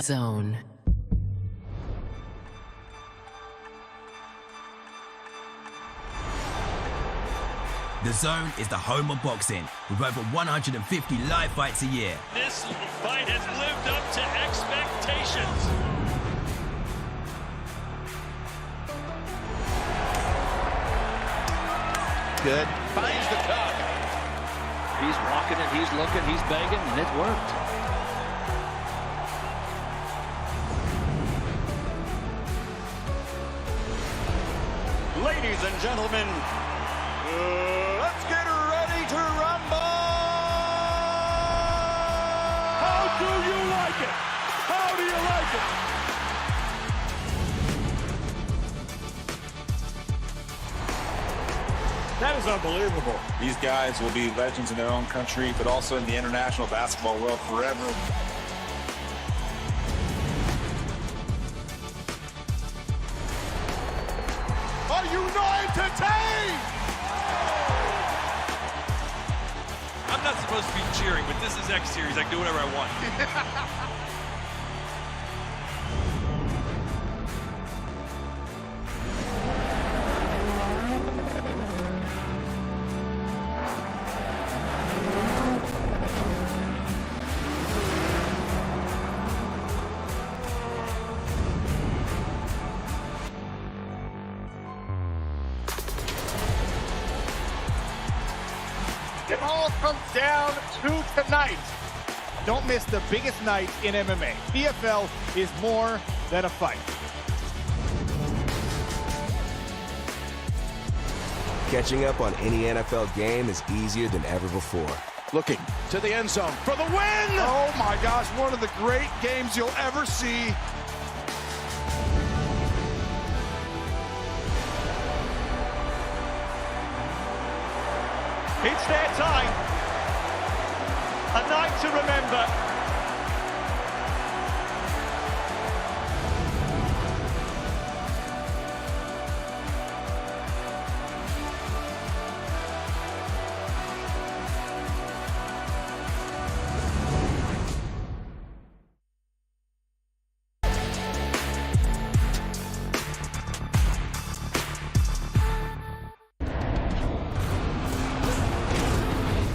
Zone. The Zone is the home of boxing, with over 150 live fights a year. This fight has lived up to expectations. Good. Finds the tuck. He's walking it, he's looking, he's begging, and it worked. Ladies and gentlemen, let's get ready to rumble! How do you like it? How do you like it? That is unbelievable. These guys will be legends in their own country, but also in the international basketball world forever. Are you not entertained? I'm not supposed to be cheering, but this is X Series. I can do whatever I want. It all comes down to tonight. Don't miss the biggest night in MMA. PFL is more than a fight. Catching up on any NFL game is easier than ever before. Looking to the end zone for the win! Oh my gosh, one of the great games you'll ever see. It's their time. A night to remember.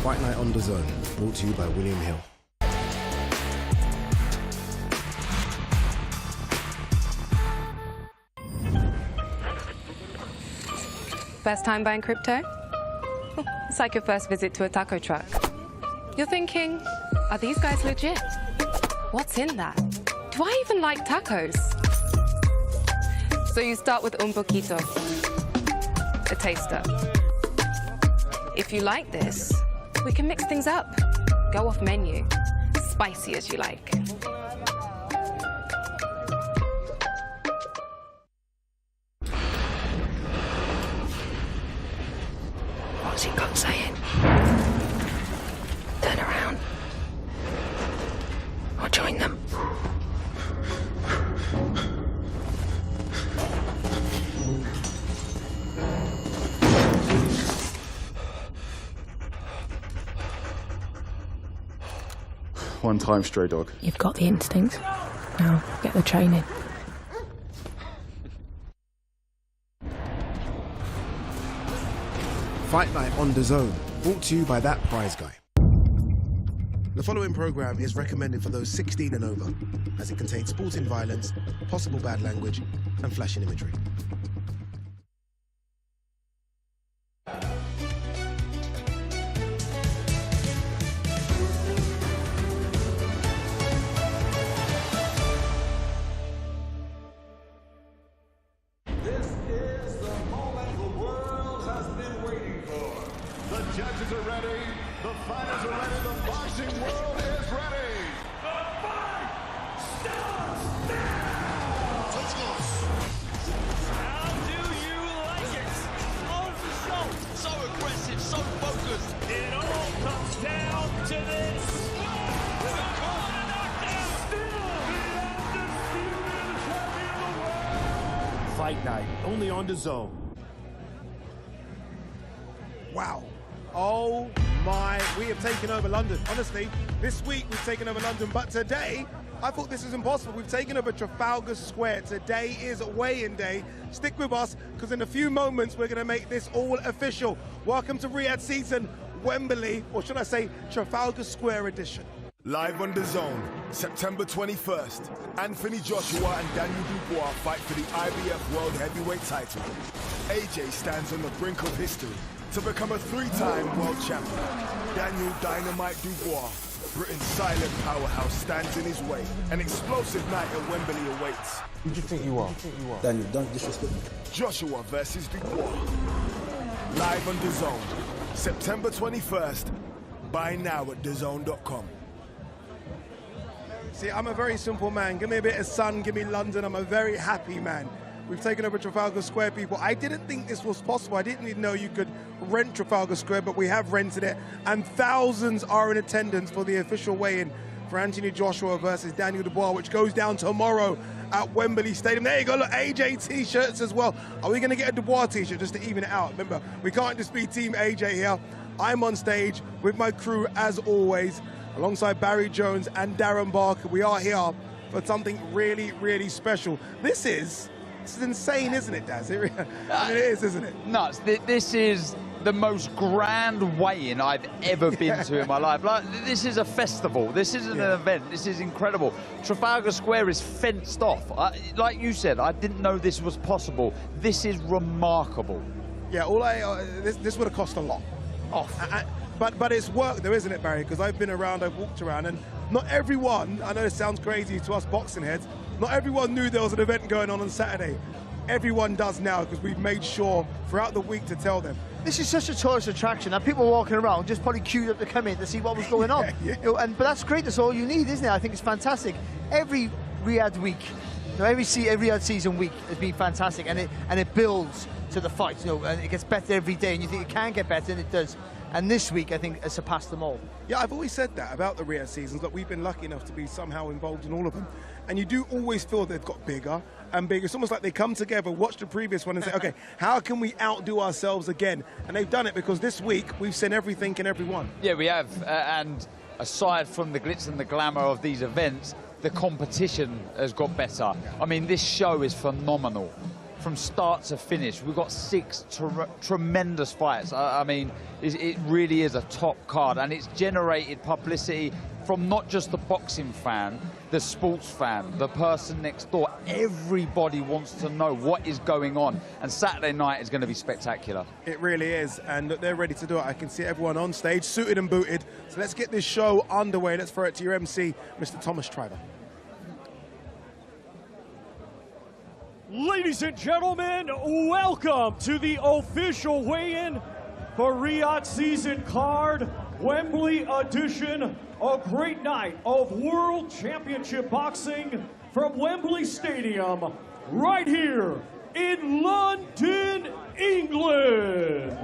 Fight Night on the Zone, brought to you by William Hill. First time buying crypto? It's like your first visit to a taco truck. You're thinking, are these guys legit? What's in that? Do I even like tacos? So you start with un poquito, a taster. If you like this, we can mix things up. Go off menu, spicy as you like. What's he got saying? Turn around. Or join them. One time, stray dog. You've got the instinct. Now, get the training. Fight Night on the Zone, brought to you by That Prize Guy. The following program is recommended for those 16 and over, as it contains sporting violence, possible bad language, and flashing imagery. This is the moment the world has been waiting for. The judges are ready, the fighters are ready, the boxing world is ready. The fight starts now! How do you like it? So aggressive, so focused. It all comes down to this. The corner knockdown. Still the undisputed champion of the world. Fight Night, only on the Zone. Wow. Oh my, we have taken over London. Honestly, this week we've taken over London, but today I thought this is impossible. We've taken over Trafalgar Square. Today is weigh-in day. Stick with us, because in a few moments we're going to make this all official. Welcome to Riyadh Season, Wembley, or should I say Trafalgar Square edition. Live on DAZN, September 21st. Anthony Joshua and Daniel Dubois fight for the IBF World Heavyweight title. AJ stands on the brink of history to become a 3-time world champion. Daniel Dynamite Dubois, Britain's silent powerhouse, stands in his way. An explosive night at Wembley awaits. Who do you think you are? Daniel, don't disrespect me. Joshua versus Dubois. Live on DAZN, September 21st. Buy now at DAZN.com. See, I'm a very simple man. Give me a bit of sun, give me London. I'm a very happy man. We've taken over Trafalgar Square, people. I didn't think this was possible. I didn't even know you could rent Trafalgar Square, but we have rented it. And thousands are in attendance for the official weigh-in for Anthony Joshua versus Daniel Dubois, which goes down tomorrow at Wembley Stadium. There you go, look, AJ t-shirts as well. Are we going to get a Dubois t-shirt just to even it out? Remember, we can't just be Team AJ here. I'm on stage with my crew, as always, alongside Barry Jones and Darren Barker. We are here for something really, really special. This is insane, isn't it, Daz? I mean, it is, isn't it? Nuts. This is the most grand weigh-in I've ever been to in my life. Like, this is a festival. This isn't an event. This is incredible. Trafalgar Square is fenced off. Like you said, I didn't know this was possible. This is remarkable. Yeah, this would have cost a lot. But it's work though, isn't it, Barry? Because I've been around, I've walked around, and not everyone, I know this sounds crazy to us boxing heads, not everyone knew there was an event going on Saturday. Everyone does now, because we've made sure throughout the week to tell them. This is such a tourist attraction, and people walking around just probably queued up to come in to see what was going on. Yeah. You know, but that's great. That's all you need, isn't it? I think it's fantastic. Every Riyadh week, you know, every Riyadh season week has been fantastic, and it builds to the fight. You know, and it gets better every day, and you think it can get better, and it does. And this week, I think, has surpassed them all. Yeah, I've always said that about the Riyadh seasons, that we've been lucky enough to be somehow involved in all of them. And you do always feel they've got bigger and bigger. It's almost like they come together, watch the previous one and say, okay, how can we outdo ourselves again? And they've done it, because this week we've seen everything and everyone. Yeah, we have. And aside from the glitz and the glamour of these events, the competition has got better. I mean, this show is phenomenal. From start to finish, we've got 6 tremendous fights. I mean, it really is a top card, and it's generated publicity from not just the boxing fan, the sports fan, the person next door. Everybody wants to know what is going on, and Saturday night is going to be spectacular. It really is, and they're ready to do it. I can see everyone on stage, suited and booted. So let's get this show underway. Let's throw it to your MC, Mr. Thomas Triber. Ladies and gentlemen, welcome to the official weigh-in for Riyadh season card, Wembley edition. A great night of World Championship boxing from Wembley Stadium, right here in London, England.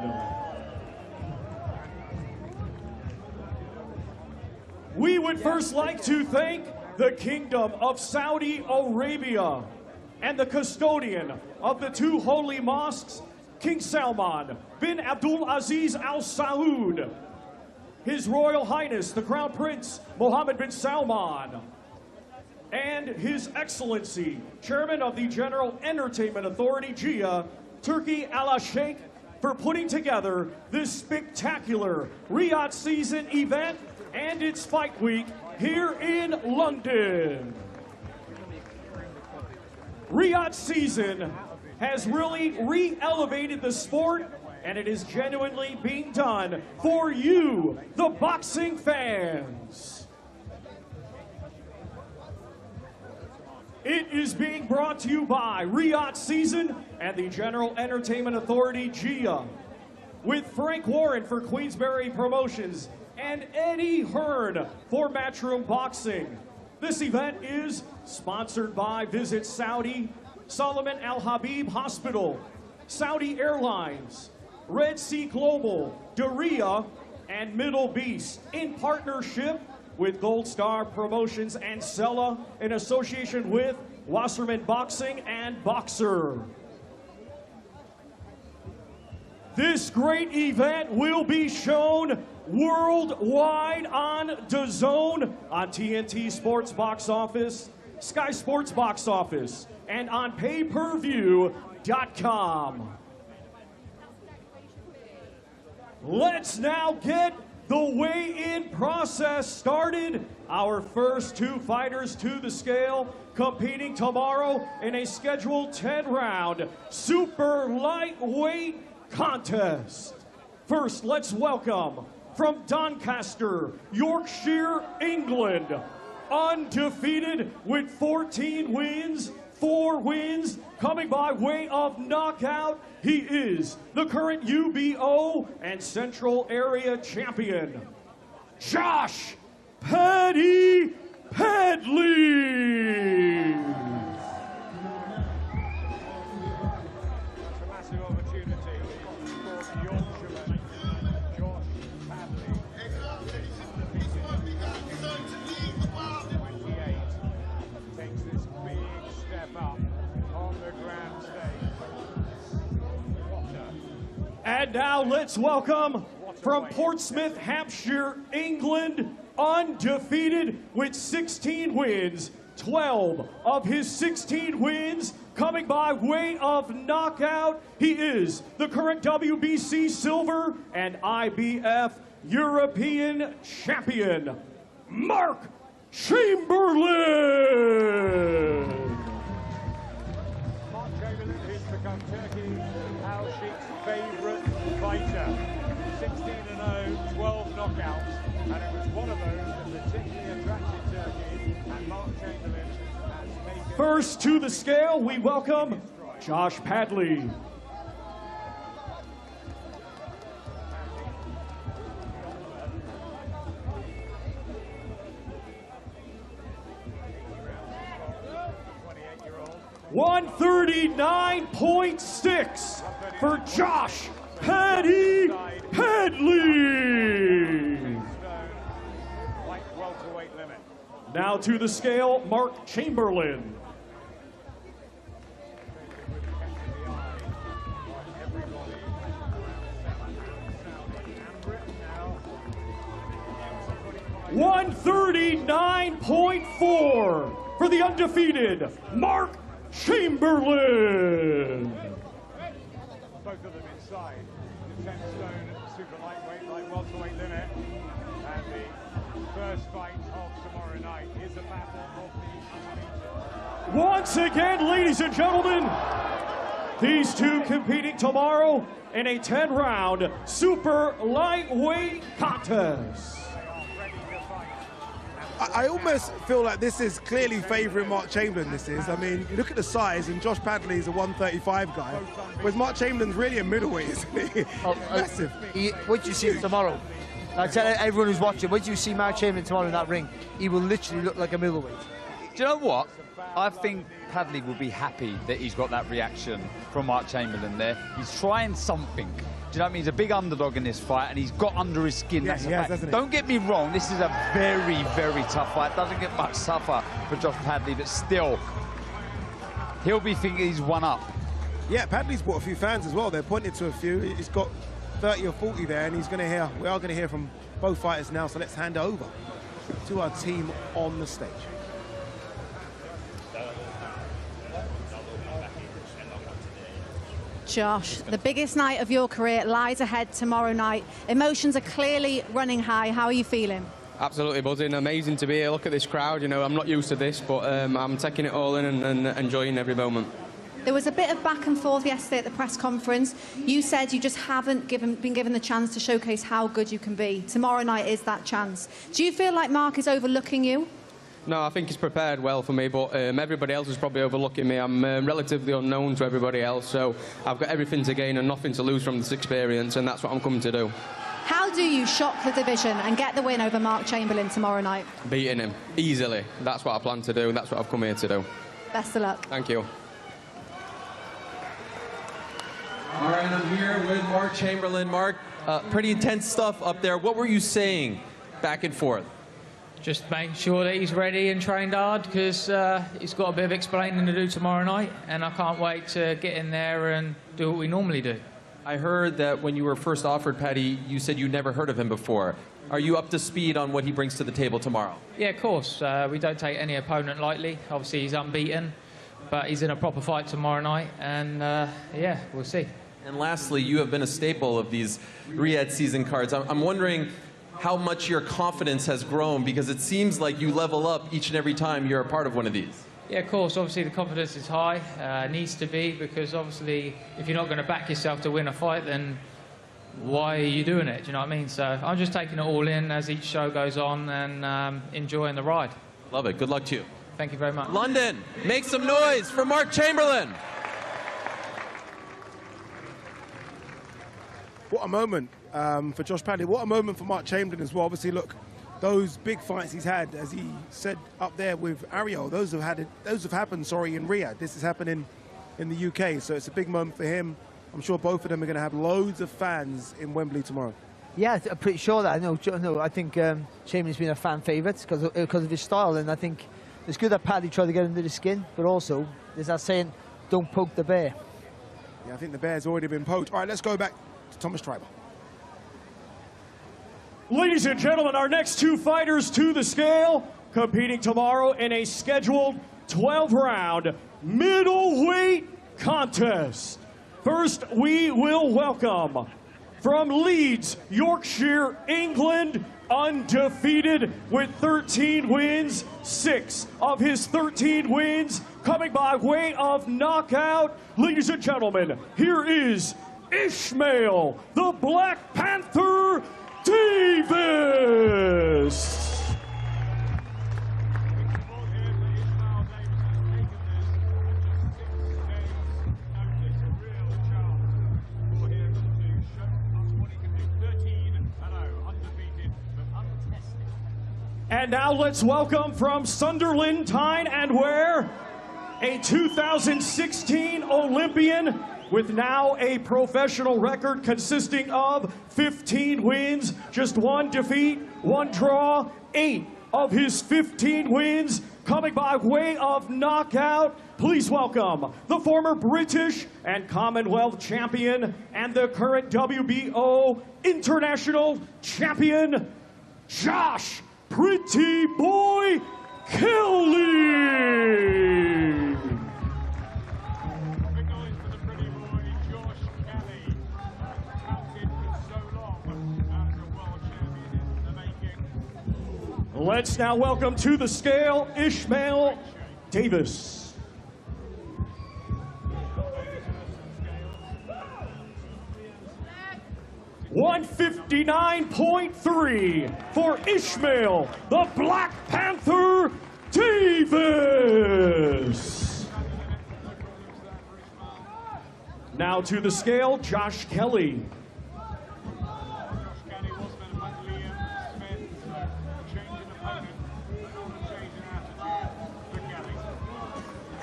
We would first like to thank the Kingdom of Saudi Arabia and the custodian of the 2 holy mosques, King Salman bin Abdul Aziz Al Saud, His Royal Highness the Crown Prince Mohammed bin Salman, and His Excellency, Chairman of the General Entertainment Authority, GIA, Turki Al Sheikh, for putting together this spectacular Riyadh season event and its fight week here in London. Riyadh season has really re-elevated the sport, and it is genuinely being done for you, the boxing fans. It is being brought to you by Riyadh season and the General Entertainment Authority, GIA, with Frank Warren for Queensberry Promotions and Eddie Hearn for Matchroom Boxing. This event is sponsored by Visit Saudi, Solomon Al Habib Hospital, Saudi Airlines, Red Sea Global, Daria, and Middle Beast, in partnership with Gold Star Promotions and Sella, in association with Wasserman Boxing and Boxer. This great event will be shown worldwide on DAZN, on TNT Sports Box Office, Sky Sports Box Office, and on payperview.com. Let's now get the weigh-in process started. Our first two fighters to the scale competing tomorrow in a scheduled 10-round super lightweight contest. First, let's welcome from Doncaster, Yorkshire, England, undefeated with 14 wins, 4 wins, coming by way of knockout. He is the current UBO and Central Area champion, Josh Paddy Padley. Massive opportunity for Yorkshireman Josh Padley. 28 takes this big step up on the grand stage. And now let's welcome from Portsmouth, Hampshire, England, undefeated with 16 wins, 12 of his 16 wins coming by way of knockout. He is the current WBC Silver and IBF European Champion, Mark Chamberlain. Mark Chamberlain has become Turkey Al Sheikh's favourite fighter. 16-0, 12 knockouts, and it was one of those that particularly attracted Turkey, and Mark Chamberlain has taken... First to the scale, we welcome Josh Padley. $139.6 for Josh Paddy Padley. Now to the scale, Mark Chamberlain. $139.4 for the undefeated Mark Chamberlain. Both of them inside the 10-stone super lightweight, light welterweight limit. And the first fight of tomorrow night is a battle of the... Once again, ladies and gentlemen, these two competing tomorrow in a 10-round super lightweight contest. I almost feel like this is clearly favouring Mark Chamberlain, this is. I mean, you look at the size, and Josh Padley is a 135 guy, whereas Mark Chamberlain's really a middleweight, isn't he? Massive. What do you see him tomorrow? I tell everyone who's watching, when you see Mark Chamberlain tomorrow in that ring, he will literally look like a middleweight. Do you know what? I think Padley will be happy that he's got that reaction from Mark Chamberlain there. He's trying something. Do you know what I mean? He's a big underdog in this fight, and he's got under his skin. Yeah, That's a fact. Don't get me wrong, this is a very, very tough fight. Doesn't get much tougher for Josh Padley, but still, he'll be thinking he's one up. Yeah, Padley's brought a few fans as well. They're pointing to a few. He's got 30 or 40 there, and he's going to hear. We are going to hear from both fighters now. So let's hand it over to our team on the stage. Josh, the biggest night of your career lies ahead tomorrow night. Emotions are clearly running high. How are you feeling? Absolutely buzzing. Amazing to be here. Look at this crowd. You know, I'm not used to this, but I'm taking it all in and enjoying every moment. There was a bit of back and forth yesterday at the press conference. You said you just haven't been given the chance to showcase how good you can be. Tomorrow night is that chance. Do you feel like Mark is overlooking you? No, I think he's prepared well for me, but everybody else is probably overlooking me. I'm relatively unknown to everybody else, so I've got everything to gain and nothing to lose from this experience, and that's what I'm coming to do. How do you shock the division and get the win over Mark Chamberlain tomorrow night? Beating him, easily. That's what I plan to do, and that's what I've come here to do. Best of luck. Thank you. All right, I'm here with Mark Chamberlain. Mark, pretty intense stuff up there. What were you saying back and forth? Just make sure that he's ready and trained hard, because he's got a bit of explaining to do tomorrow night, and I can't wait to get in there and do what we normally do. I heard that when you were first offered Paddy, you said you never heard of him before. Are you up to speed on what he brings to the table tomorrow? Yeah, of course. We don't take any opponent lightly. Obviously, he's unbeaten, but he's in a proper fight tomorrow night, and yeah, we'll see. And lastly, you have been a staple of these Riyadh season cards. I'm wondering how much your confidence has grown, because it seems like you level up each and every time you're a part of one of these. Yeah, of course. Obviously, the confidence is high. Needs to be, because obviously, if you're not going to back yourself to win a fight, then why are you doing it? Do you know what I mean? So I'm just taking it all in as each show goes on and enjoying the ride. Love it. Good luck to you. Thank you very much. London, make some noise for Mark Chamberlain. What a moment for Josh Paddy. What a moment for Mark Chamberlain as well. Obviously, look, those big fights he's had, as he said up there with Ariel, those have happened. In Riyadh. This is happening in the UK, so it's a big moment for him. I'm sure both of them are going to have loads of fans in Wembley tomorrow. Yeah, I'm pretty sure that. I think Chamberlain's been a fan favourite because of his style, and I think it's good that Paddy tried to get under the skin, but also there's that saying, "Don't poke the bear." Yeah, I think the bear's already been poked. All right, let's go back to Thomas Treiber. Ladies and gentlemen, our next two fighters to the scale, competing tomorrow in a scheduled 12-round middleweight contest. First, we will welcome from Leeds, Yorkshire, England, undefeated with 13 wins, 6 of his 13 wins coming by way of knockout. Ladies and gentlemen, here is Ishmael, the Black Panther Davis. And now let's welcome from Sunderland, Tyne and Wear, a 2016 Olympian with now a professional record consisting of 15 wins, just 1 defeat, 1 draw, 8 of his 15 wins coming by way of knockout. Please welcome the former British and Commonwealth champion and the current WBO international champion, Josh Pretty Boy Kelly. Let's now welcome to the scale Ishmael Davis. $159.3 for Ishmael, the Black Panther Davis. Now to the scale, Josh Kelly.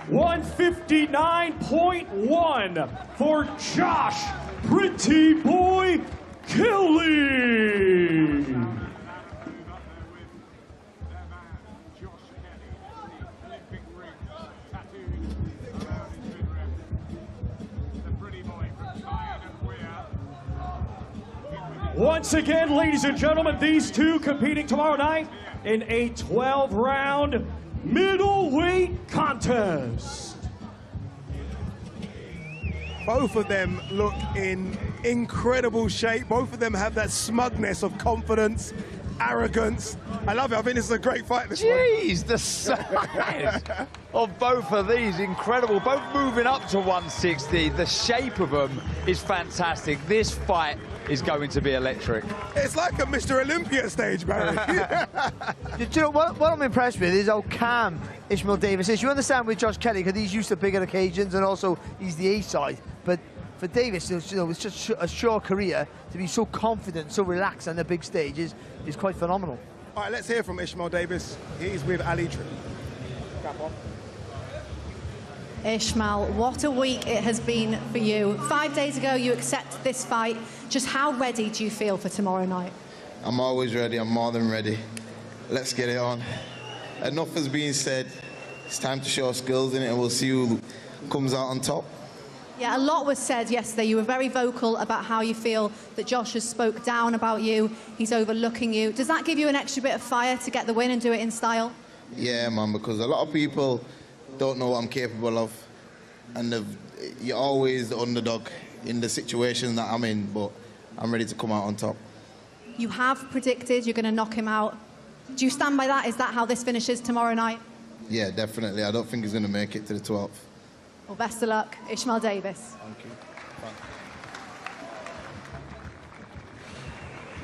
$159.1 for Josh Pretty Boy Kelly. Once again, ladies and gentlemen, these two competing tomorrow night in a 12-round middleweight contest. Both of them look in incredible shape. Both of them have that smugness of confidence, arrogance. I love it. I think this is a great fight. Jeez, the size of both of these, incredible. Both moving up to 160. The shape of them is fantastic. This fight is going to be electric. It's like a Mr. Olympia stage, Barry. Do you know what I'm impressed with is how calm Ishmael Davis is. You understand with Josh Kelly, because he's used to bigger occasions and also he's the A-side. But for Davis, it's just a short career, to be so confident, so relaxed on the big stage is quite phenomenal. All right, let's hear from Ishmael Davis. He's with Ali Trim. Ishmael, what a week it has been for you. 5 days ago, you accepted this fight. Just how ready do you feel for tomorrow night? I'm always ready. I'm more than ready. Let's get it on. Enough has been said. It's time to show our skills in it, and we'll see who comes out on top. Yeah, a lot was said yesterday. You were very vocal about how you feel that Josh has spoke down about you. He's overlooking you. Does that give you an extra bit of fire to get the win and do it in style? Yeah, man, because a lot of people don't know what I'm capable of. And you're always the underdog in the situation that I'm in, but I'm ready to come out on top. You have predicted you're going to knock him out. Do you stand by that? Is that how this finishes tomorrow night? Yeah, definitely. I don't think he's going to make it to the 12th. Well, best of luck, Ishmael Davis. Thank you.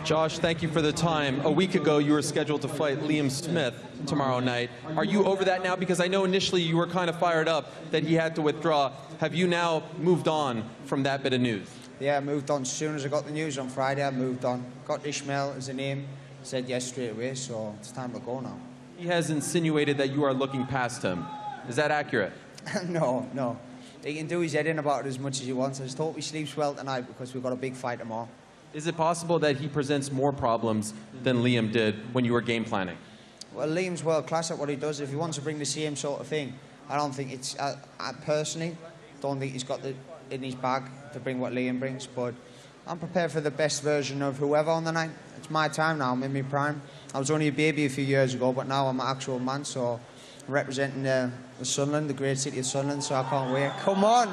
Josh, thank you for the time. A week ago, you were scheduled to fight Liam Smith tomorrow night. Are you over that now? Because I know initially you were kind of fired up that he had to withdraw. Have you now moved on from that bit of news? Yeah, I moved on. As soon as I got the news on Friday, I moved on. Got Ishmael as a name, said yes straight away, so it's time to go now. He has insinuated that you are looking past him. Is that accurate? No, no. He can do his head in about it as much as he wants. I just hope he sleeps well tonight because we've got a big fight tomorrow. Is it possible that he presents more problems than Liam did when you were game planning? Well, Liam's world class at what he does. If he wants to bring the same sort of thing, I don't think it's... I personally don't think he's got in his bag to bring what Liam brings, but I'm prepared for the best version of whoever on the night. It's my time now. I'm in my prime. I was only a baby a few years ago, but now I'm an actual man, so I'm representing the Sunderland, the great city of Sunderland, so I can't wait. Come on!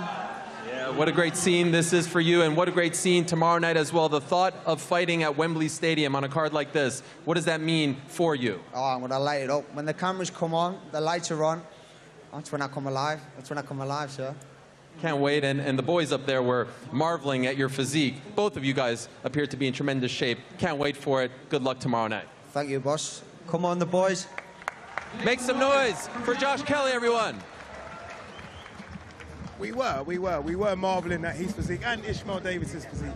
Yeah, what a great scene this is for you, and what a great scene tomorrow night as well. The thought of fighting at Wembley Stadium on a card like this, what does that mean for you? Oh, I'm going to light it up. When the cameras come on, the lights are on, that's when I come alive. That's when I come alive, sir. Can't wait, and the boys up there were marveling at your physique. Both of you guys appear to be in tremendous shape. Can't wait for it. Good luck tomorrow night. Thank you, boss. Come on, the boys. Make some noise for Josh Kelly, everyone. We were marveling at his physique and Ishmael Davis's physique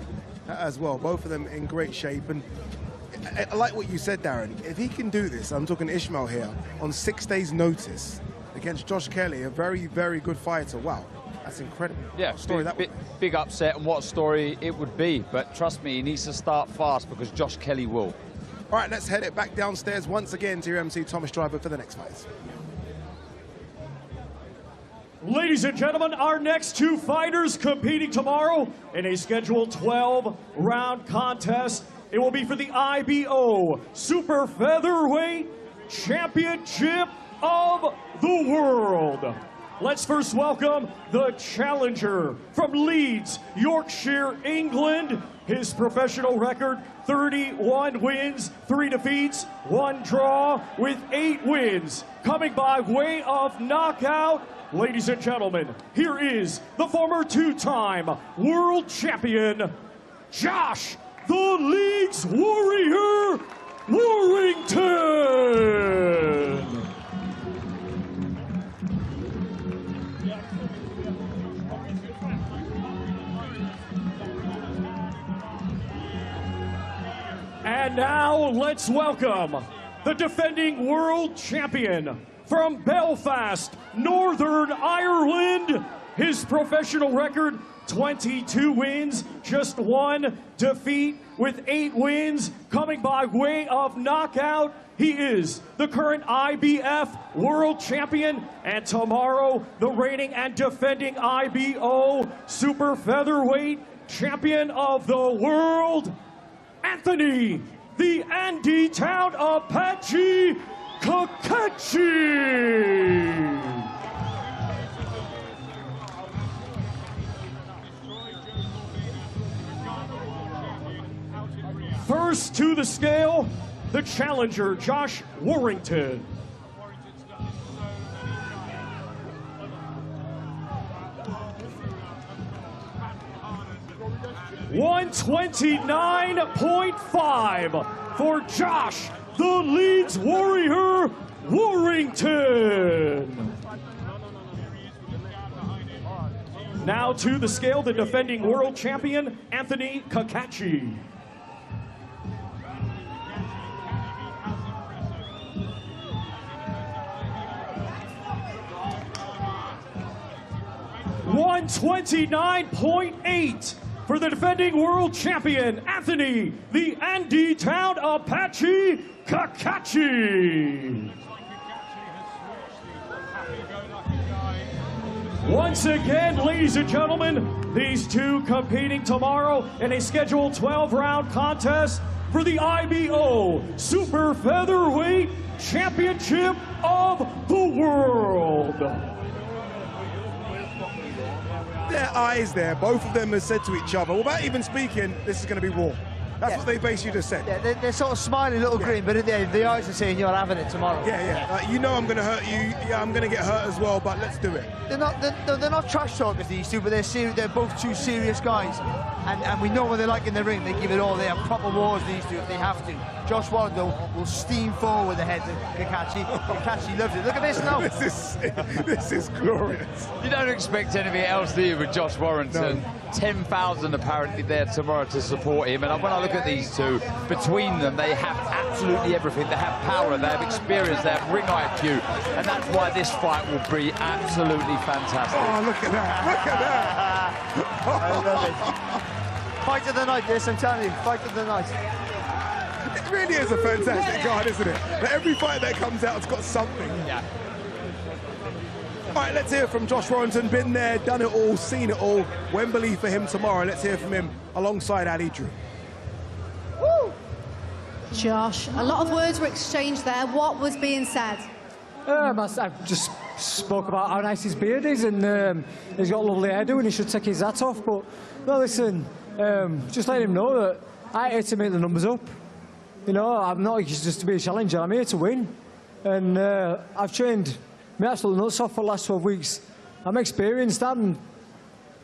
as well. Both of them in great shape. And I like what you said, Darren. If he can do this, I'm talking Ishmael here, on 6 days' notice against Josh Kelly, a very, very good fighter. Wow, that's incredible. Yeah, big upset, and what a story it would be. But trust me, he needs to start fast because Josh Kelly will. All right, let's head it back downstairs once again to your MC Thomas Driver for the next fight. Ladies and gentlemen, our next two fighters competing tomorrow in a scheduled 12-round contest. It will be for the IBO Super Featherweight Championship of the World. Let's first welcome the challenger from Leeds, Yorkshire, England. His professional record, 31 wins, 3 defeats, 1 draw, with 8 wins. Coming by way of knockout, ladies and gentlemen, here is the former 2-time world champion, Josh the Leeds Warrior Warrington. And now let's welcome the defending world champion from Belfast, Northern Ireland. His professional record, 22 wins, just 1 defeat, with 8 wins. Coming by way of knockout, he is the current IBF world champion, and tomorrow the reigning and defending IBO super featherweight champion of the world, Anthony, the Andy Town Apache Kakachi. First to the scale, the challenger, Josh Warrington. $129.5 for Josh, the Leeds Warrior Warrington. Now to the scale, the defending world champion, Anthony Kakachi. $129.8 for the defending world champion, Anthony, the Andy Town Apache Kakachi. Once again, ladies and gentlemen, these two competing tomorrow in a scheduled 12-round contest for the IBO Super Featherweight Championship of the World. Their eyes there, both of them have said to each other, without even speaking, this is going to be war. That's what they basically just said. Yeah, they're sort of smiling, little grin, but the eyes are saying you're having it tomorrow. Yeah. You know I'm going to hurt you. Yeah, I'm going to get hurt as well, but let's do it. They're not trash talkers, these two, but they're both two serious guys, and we know what they're like in the ring. They give it all. They have proper wars, these two, if they have to. Josh Warren, though, will steam forward ahead to Kakachi. Kakachi loves it. Look at this now. This is glorious. You don't expect anything else, do you, with Josh Warrington? No. 10,000 apparently there tomorrow to support him. And when I look at these two, between them, they have absolutely everything. They have power, they have experience, they have ring IQ. And that's why this fight will be absolutely fantastic. Oh, look at that. Look at that. I love it. Fight of the night, this, I'm telling you. Fight of the night. It really is a fantastic card, isn't it? But every fight that comes out, it's got something. Yeah. All right, let's hear from Josh Warrington. Been there, done it all, seen it all. Wembley for him tomorrow. Let's hear from him alongside Ali Drew. Woo! Josh, a lot of words were exchanged there. What was being said? I just spoke about how nice his beard is, and he's got a lovely hairdo, and he should take his hat off. But no, listen, just let him know that I here to make the numbers up. You know, I'm not just to be a challenger. I'm here to win, and I've trained my absolute nuts off for the last 12 weeks. I'm experienced, and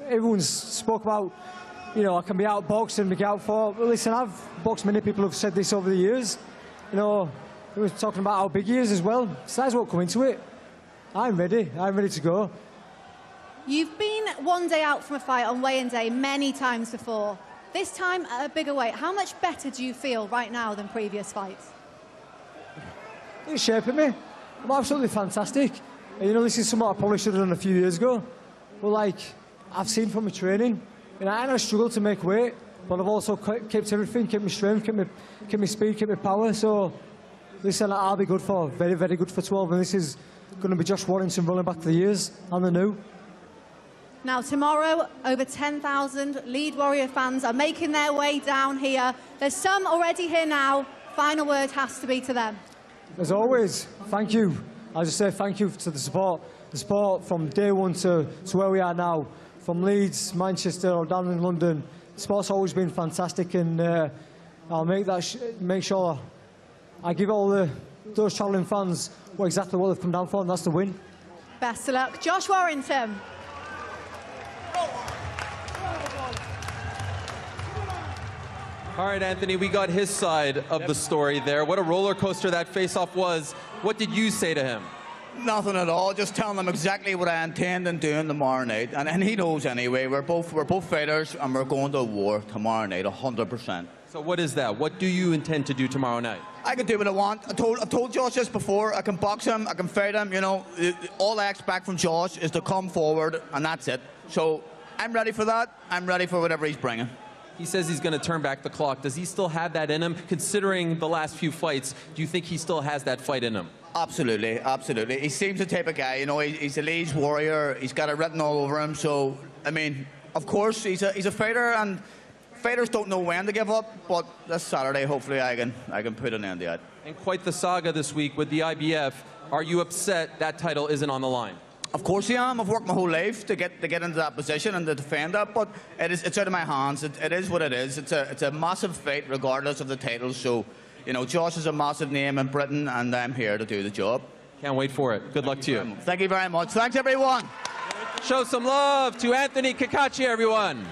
everyone's spoke about, you know, I can be outboxed and be out for. Well, listen, I've boxed many people who've said this over the years. You know, we were talking about how big he is as well. Size won't come into it. I'm ready to go. You've been one day out from a fight on weigh-in day many times before. This time at a bigger weight, how much better do you feel right now than previous fights? It's shaping me. I'm absolutely fantastic. And, you know, this is something I probably should have done a few years ago. But, like, I've seen from my training, and I struggled to make weight, but I've also kept everything, kept my strength, kept my speed, kept my power. So, listen, I'll be good for, very, very good for 12. And this is going to be Josh Warrington rolling back to the years. I'm the new. Now, tomorrow, over 10,000 Lead Warrior fans are making their way down here. There's some already here now. Final word has to be to them. As always, thank you. I'll just say thank you to the support from day one to where we are now, from Leeds, Manchester, or down in London. The support's always been fantastic, and I'll make sure I give all those travelling fans exactly what they've come down for, and that's the win. Best of luck. Josh Warrington. All right, Anthony, we got his side of the story there. What a roller coaster that face-off was. What did you say to him? Nothing at all. Just telling him exactly what I intend on doing tomorrow night, and he knows anyway. We're both fighters, and we're going to war tomorrow night, 100%. So what is that? What do you intend to do tomorrow night? I can do what I want. I told Josh this before. I can box him. I can fight him. You know, all I expect from Josh is to come forward, and that's it. So I'm ready for that. I'm ready for whatever he's bringing. He says he's going to turn back the clock. Does he still have that in him? Considering the last few fights, do you think he still has that fight in him? Absolutely, absolutely. He seems the type of guy, you know, he's a Leeds warrior. He's got it written all over him. So, I mean, of course, he's a fighter, and fighters don't know when to give up. But this Saturday, hopefully, I can put an end to it. And quite the saga this week with the IBF. Are you upset that title isn't on the line? Of course I am. I've worked my whole life to get into that position and to defend that, but it's out of my hands. It is what it is. It's a massive fight regardless of the title. So, you know, Josh is a massive name in Britain, and I'm here to do the job. Can't wait for it. Good luck to you. Thank you very much. Thanks, everyone. Show some love to Anthony Kakachi, everyone.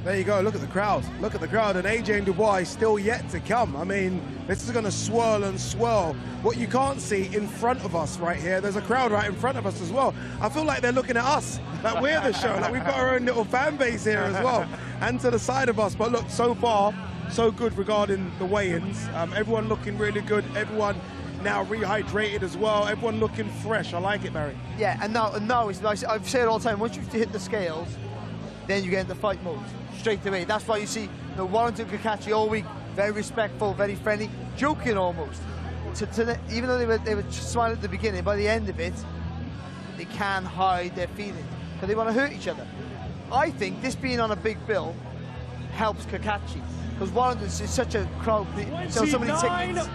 There you go, look at the crowd. Look at the crowd, and AJ and Dubois still yet to come. I mean, this is going to swirl and swirl. What you can't see in front of us right here, there's a crowd right in front of us as well. I feel like they're looking at us, like we're the show, like we've got our own little fan base here as well, and to the side of us. But look, so far, so good regarding the weigh-ins. Everyone looking really good. Everyone now rehydrated as well. Everyone looking fresh. I like it, Barry. Yeah, and now it's nice. I've said it all the time, once you hit the scales, then you get into fight mode straight away. That's why you see Warrington Kakachi all week very respectful, very friendly, joking almost. Even though they were smiling at the beginning, by the end of it, they can hide their feelings because they want to hurt each other. I think this being on a big bill helps Kakachi because Warrington is such a crowd, sells so many tickets.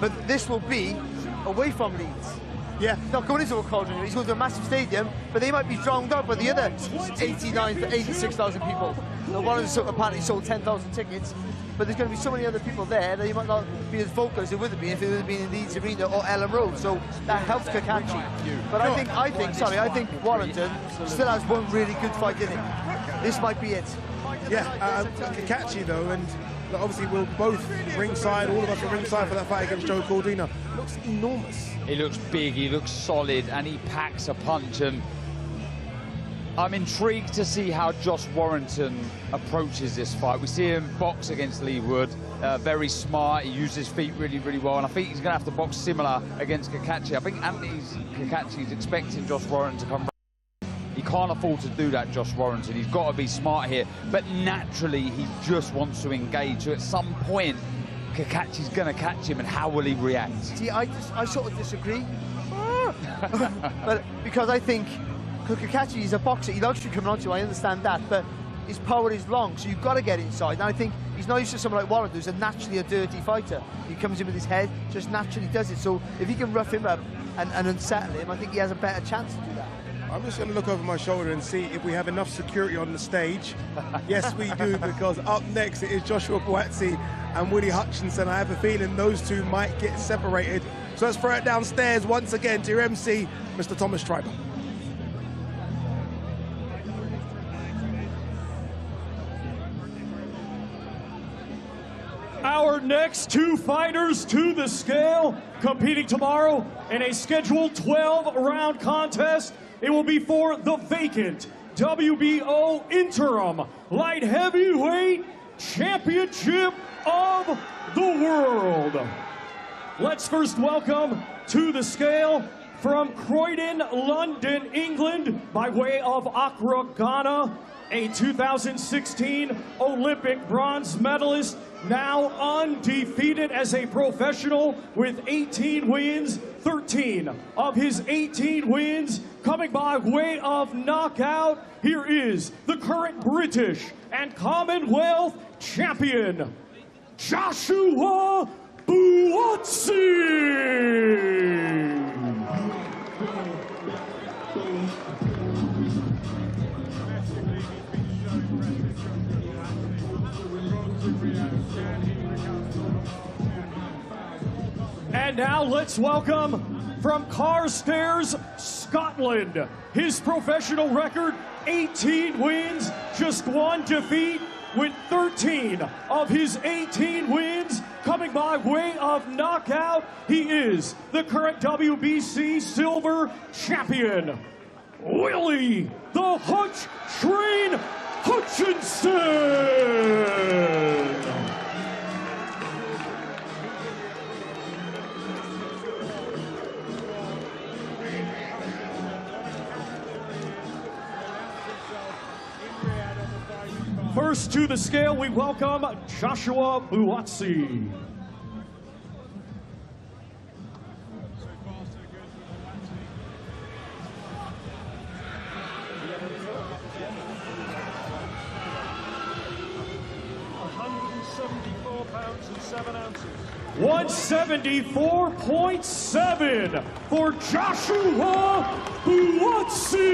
But this will be away from Leeds. Yeah, not going into a cauldron. He's going to a massive stadium, but they might be drowned out by the other 86,000 people. The Warrington apparently sold 10,000 tickets, but there's going to be so many other people there that you might not be as vocal as it would have been if it would have been in Leeds Arena or Ellen Road. So that helps Kakachi. But I think Warrington still has one really good fight in it. This might be it. Yeah, Kakachi though, and obviously we're both ringside, all of us are ringside for that fight against Joe Cordina. Looks enormous. He looks big, he looks solid, and he packs a punch. And I'm intrigued to see how Josh Warrington approaches this fight. We see him box against Lee Wood, very smart. He uses his feet really, really well, and I think he's going to have to box similar against Kakachi. I think Kakachi's expecting Josh Warrington to come. He can't afford to do that, Josh Warrington. He's got to be smart here, but naturally he just wants to engage. So at some point, Kakachi's going to catch him, and how will he react? See, I sort of disagree. But because I think Kakachi is a boxer, he likes to come on to, I understand that, but his power is long, so you've got to get inside. And I think he's not used to someone like Warrington, who's naturally a dirty fighter. He comes in with his head, just naturally does it. So if he can rough him up and unsettle him, I think he has a better chance to do that. I'm just going to look over my shoulder and see if we have enough security on the stage. Yes, we do, because up next it is Joshua Buatsi and Willie Hutchinson. I have a feeling those two might get separated. So let's throw it downstairs once again to your MC, Mr. Thomas Triber. Our next two fighters to the scale, competing tomorrow in a scheduled 12-round contest. It will be for the vacant WBO Interim Light Heavyweight Championship of the World. Let's first welcome to the scale from Croydon, London, England, by way of Accra, Ghana, a 2016 Olympic bronze medalist, now undefeated as a professional with 18 wins, 13 of his 18 wins coming by way of knockout. Here is the current British and Commonwealth champion, Joshua Buatsi. And now let's welcome from Carstairs, Scotland, his professional record, 18 wins, just one defeat, with 13 of his 18 wins coming by way of knockout. He is the current WBC silver champion, Willie the Hutch Train Hutchinson. First to the scale, we welcome Joshua Buatsi. £174.7 174.7 for Joshua Buatsi.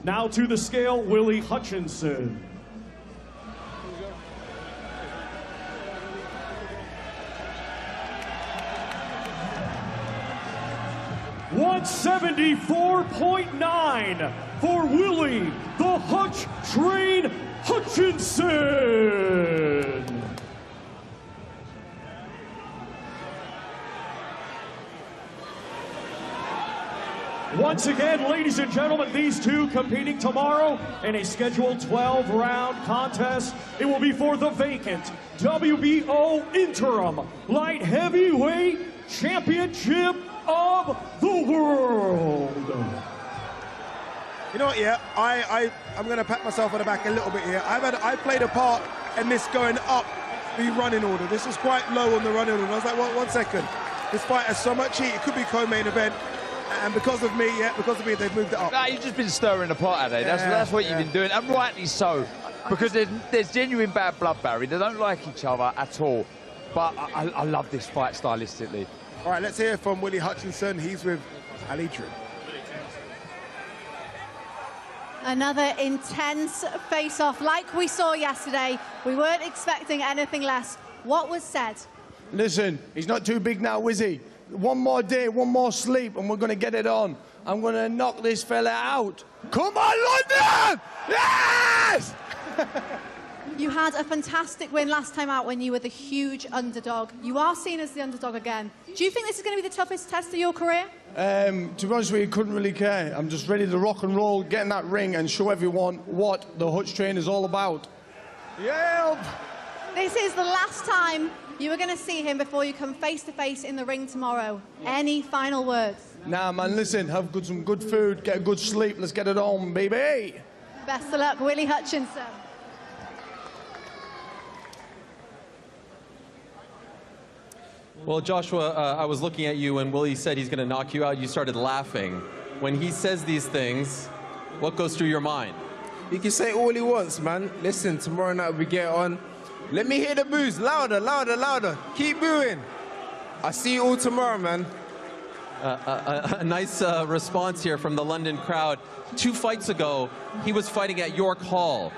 Now to the scale, Willie Hutchinson. $174.9 for Willie the Hutch Train Hutchinson. Once again, ladies and gentlemen, these two competing tomorrow in a scheduled 12-round contest. It will be for the vacant WBO Interim Light Heavyweight Championship of the World. You know what, yeah, I'm going to pat myself on the back a little bit here. I played a part in this going up the running order. This was quite low on the running order. And I was like, well, 1 second. This fight has so much heat. It could be co-main event. And because of me, they've moved it up. Nah, you've just been stirring the pot, Ade. That's what you've been doing, and rightly so. Because there's genuine bad blood, Barry. They don't like each other at all. But I love this fight stylistically. All right, let's hear from Willie Hutchinson. He's with Ali Drew. Another intense face-off like we saw yesterday. We weren't expecting anything less. What was said? Listen, he's not too big now, is he? One more day, one more sleep, and we're going to get it on. I'm going to knock this fella out. Come on, London! Yes! You had a fantastic win last time out when you were the huge underdog. You are seen as the underdog again. Do you think this is going to be the toughest test of your career? To be honest with you, couldn't really care. I'm just ready to rock and roll, get in that ring, and show everyone what the Hutch train is all about. Yeah. This is the last time you are going to see him before you come face-to-face in the ring tomorrow. Any final words? Nah, man, listen, have some good food, get a good sleep, let's get it on, baby. Best of luck, Willie Hutchinson. Well, Joshua, I was looking at you and Willie said he's going to knock you out. You started laughing. When he says these things, what goes through your mind? He can say all he wants, man. Listen, tomorrow night we get on. Let me hear the boos. Louder, louder, louder. Keep booing. I'll see you all tomorrow, man. A nice response here from the London crowd. 2 fights ago, he was fighting at York Hall.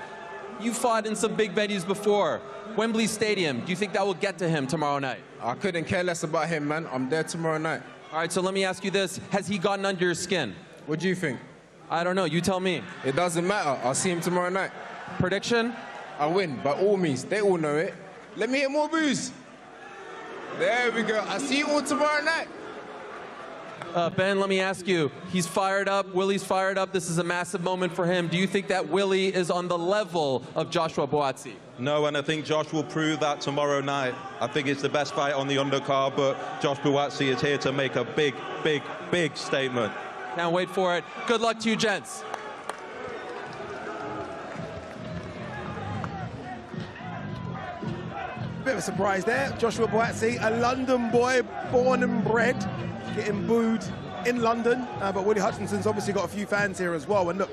You fought in some big venues before. Wembley Stadium, do you think that will get to him tomorrow night? I couldn't care less about him, man. I'm there tomorrow night. All right, so let me ask you this. Has he gotten under your skin? What do you think? I don't know. You tell me. It doesn't matter. I'll see him tomorrow night. Prediction? I win, by all means. They all know it. Let me hear more boos. There we go. I'll see you all tomorrow night. Ben, let me ask you. He's fired up. Willie's fired up. This is a massive moment for him. Do you think that Willie is on the level of Joshua Buatsi? No, and I think Josh will prove that tomorrow night. I think it's the best fight on the undercard, but Josh Buatsi is here to make a big, big, big statement. Can't wait for it. Good luck to you, gents. Bit of a surprise there. Joshua Buatsi, a London boy, born and bred, getting booed in London. But Willie Hutchinson's obviously got a few fans here as well. And look,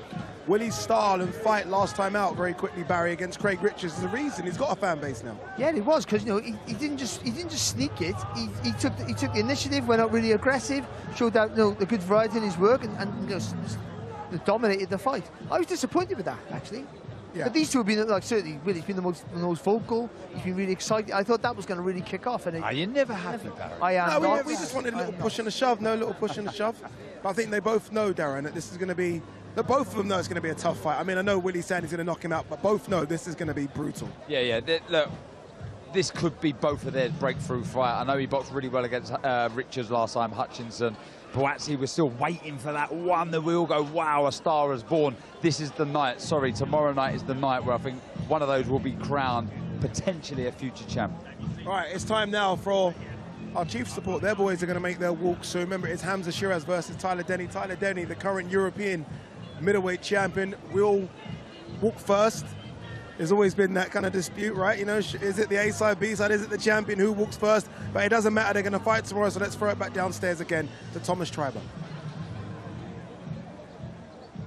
Willie's style and fight last time out very quickly, Barry, against Craig Richards is the reason he's got a fan base now. Yeah, it was, because he didn't just sneak it. He took the initiative, went out really aggressive, showed out the good variety in his work, and dominated the fight. I was disappointed with that, actually. Yeah. But these two have been, like, certainly Willie's been the most vocal. He's been really excited. I thought that was going to really kick off. And you never happy, Barry. I am not. We just wanted a little push and a shove. No little push and a shove. But I think they both know, Darren, that this is going to be. That both of them know it's going to be a tough fight. I mean, I know Willie's saying he's going to knock him out, but both know this is going to be brutal. Yeah. Look, this could be both of their breakthrough fight. I know he boxed really well against Richards last time, Hutchinson. Buatsi was still waiting for that one that we all go, wow, a star is born. This is the night. Sorry, tomorrow night is the night where I think one of those will be crowned potentially a future champ. All right, it's time now for our chief support. Their boys are going to make their walk. So remember, it's Hamza Shiraz versus Tyler Denny. Tyler Denny, the current European middleweight champion, will walk first. There's always been that kind of dispute, right? You know, is it the A side, B side? Is it the champion? Who walks first? But it doesn't matter. They're going to fight tomorrow. So let's throw it back downstairs again to Thomas Triber.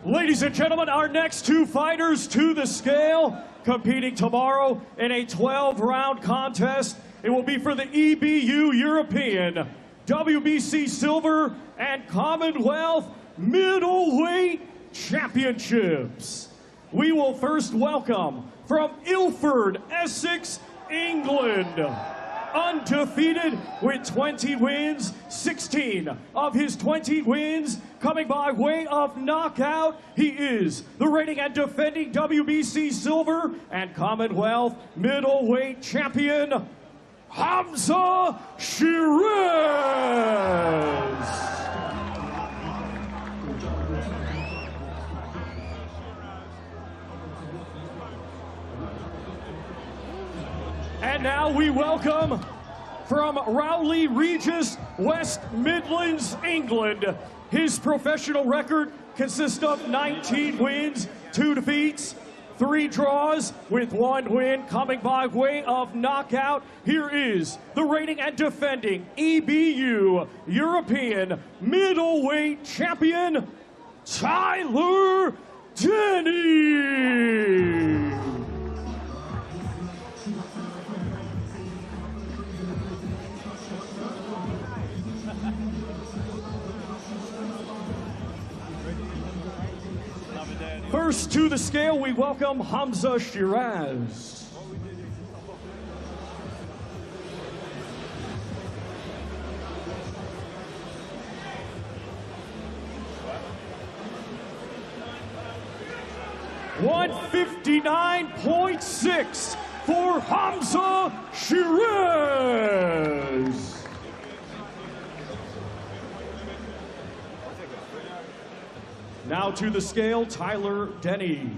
Ladies and gentlemen, our next two fighters to the scale, competing tomorrow in a 12-round contest. It will be for the EBU European, WBC Silver, and Commonwealth Middleweight Championships. We will first welcome from Ilford, Essex, England, undefeated with 20 wins, 16 of his 20 wins coming by way of knockout. He is the reigning and defending WBC Silver and Commonwealth Middleweight Champion, Hamza Shiraz. And now we welcome from Rowley Regis, West Midlands, England. His professional record consists of 19 wins, 2 defeats, 3 draws with 1 win coming by way of knockout. Here is the reigning and defending EBU European middleweight champion, Tyler Denny. First to the scale, we welcome Hamza Shiraz. $159.6 for Hamza Shiraz. Now to the scale, Tyler Denny.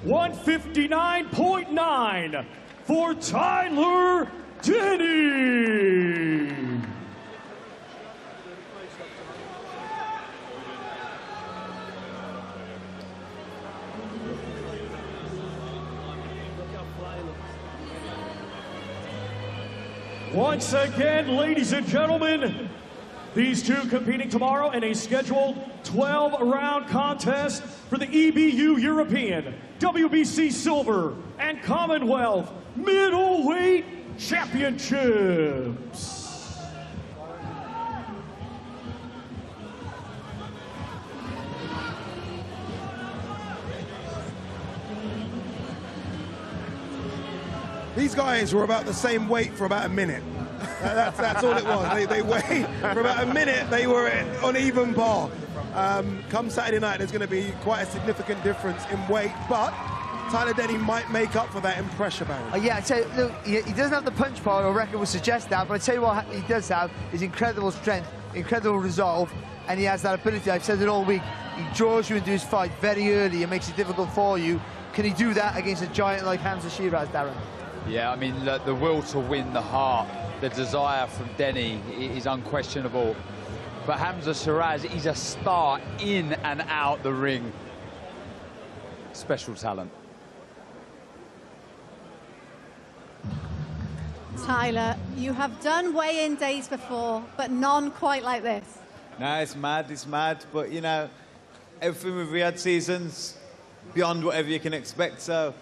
$159.9 for Tyler Denny. Once again, ladies and gentlemen, these two competing tomorrow in a scheduled 12-round contest for the EBU European, WBC Silver, and Commonwealth Middleweight Championships. These guys were about the same weight for about a minute. That's all it was. They weighed for about a minute. They were on even par. Come Saturday night, there's going to be quite a significant difference in weight, but Tyler Denny might make up for that in pressure, Barry. Yeah, I'd say, look, he doesn't have the punch power, or record would suggest that, but I'd tell you what he does have is incredible strength, incredible resolve, and he has that ability. I've said it all week. He draws you into his fight very early and makes it difficult for you. Can he do that against a giant like Hamza Shiraz, Darren? Yeah, I mean, the will to win, the heart, the desire from Denny is unquestionable. But Hamza Shiraz, he's a star in and out the ring. Special talent. Tyler, you have done weigh-in days before, but none quite like this. No, it's mad, but you know, everything with Riyadh season's beyond whatever you can expect, so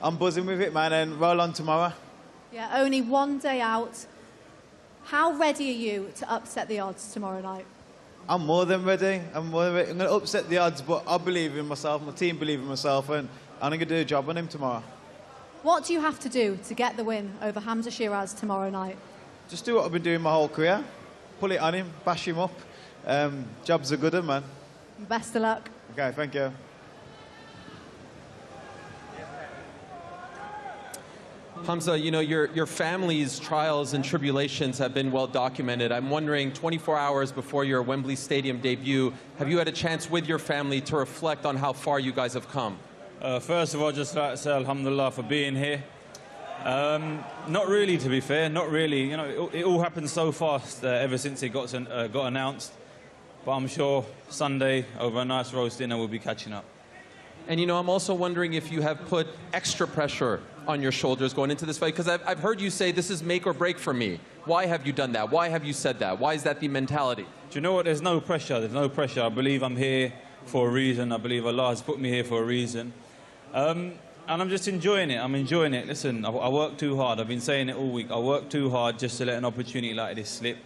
I'm buzzing with it, man, and roll on tomorrow. Yeah, only 1 day out. How ready are you to upset the odds tomorrow night? I'm more than ready. I'm going to upset the odds, but I believe in myself, my team believe in myself, and I'm going to do a job on him tomorrow. What do you have to do to get the win over Hamza Shiraz tomorrow night? Just do what I've been doing my whole career. Pull it on him, bash him up. Job's a good one, man. Best of luck. Okay, thank you. Hamza, you know, your family's trials and tribulations have been well documented. I'm wondering, 24 hours before your Wembley Stadium debut, have you had a chance with your family to reflect on how far you guys have come? First of all, just like to say alhamdulillah for being here. Not really, to be fair, not really. You know, it all happened so fast ever since it got announced. But I'm sure Sunday, over a nice roast dinner, we'll be catching up. And, you know, I'm also wondering if you have put extra pressure on your shoulders going into this fight, because I've heard you say this is make or break for me. Why have you done that? Why have you said that? Why is that the mentality? Do you know what? There's no pressure. There's no pressure. I believe I'm here for a reason. I believe Allah has put me here for a reason. And I'm just enjoying it. I'm enjoying it. Listen, I work too hard. I've been saying it all week. I work too hard just to let an opportunity like this slip.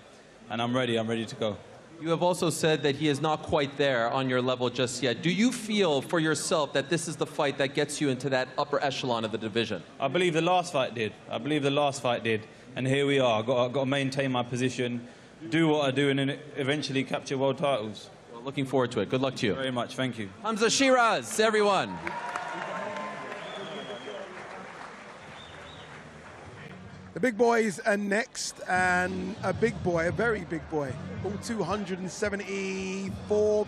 And I'm ready. I'm ready to go. You have also said that he is not quite there on your level just yet. Do you feel for yourself that this is the fight that gets you into that upper echelon of the division? I believe the last fight did. I believe the last fight did. And here we are. I've got to maintain my position, do what I do, and then eventually capture world titles. Well, looking forward to it. Good luck to you. Very much. Thank you. Hamza Shiraz, everyone. The big boys are next, and a big boy, a very big boy, all 274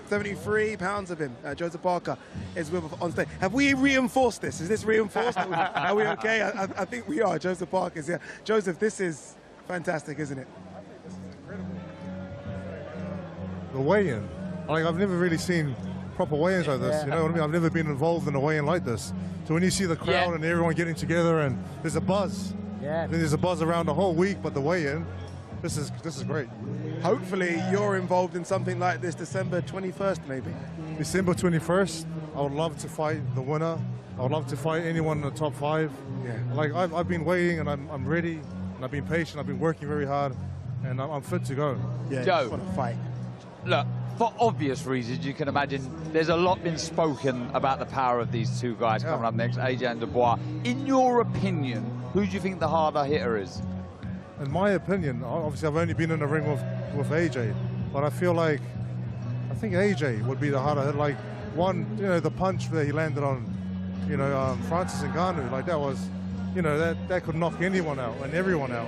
73 pounds of him, Joseph Parker, is with us on stage. Have we reinforced this? Is this reinforced? Are we okay? I think we are. Joseph Parker's here. Joseph, this is fantastic, isn't it? The weigh-in. Like, I've never really seen proper weigh-ins like this, you know what I mean? I've never been involved in a weigh-in like this. So when you see the crowd and everyone getting together and there's a buzz, there's a buzz around the whole week, but the weigh-in, this is great. Hopefully you're involved in something like this December 21st, maybe. December 21st, I would love to fight the winner. I would love to fight anyone in the top 5. Yeah. Like, I've been waiting and I'm ready, and I've been patient, I've been working very hard, and I'm fit to go. Yeah, Joe, just want to fight. Look, for obvious reasons, you can imagine there's a lot been spoken about the power of these two guys coming up next, AJ and Dubois. In your opinion, who do you think the harder hitter is? In my opinion, obviously I've only been in the ring with AJ, but I think AJ would be the harder hit. Like, one, you know, the punch that he landed on, you know, Francis Ngannou, like that was, you know, that could knock anyone out and everyone out.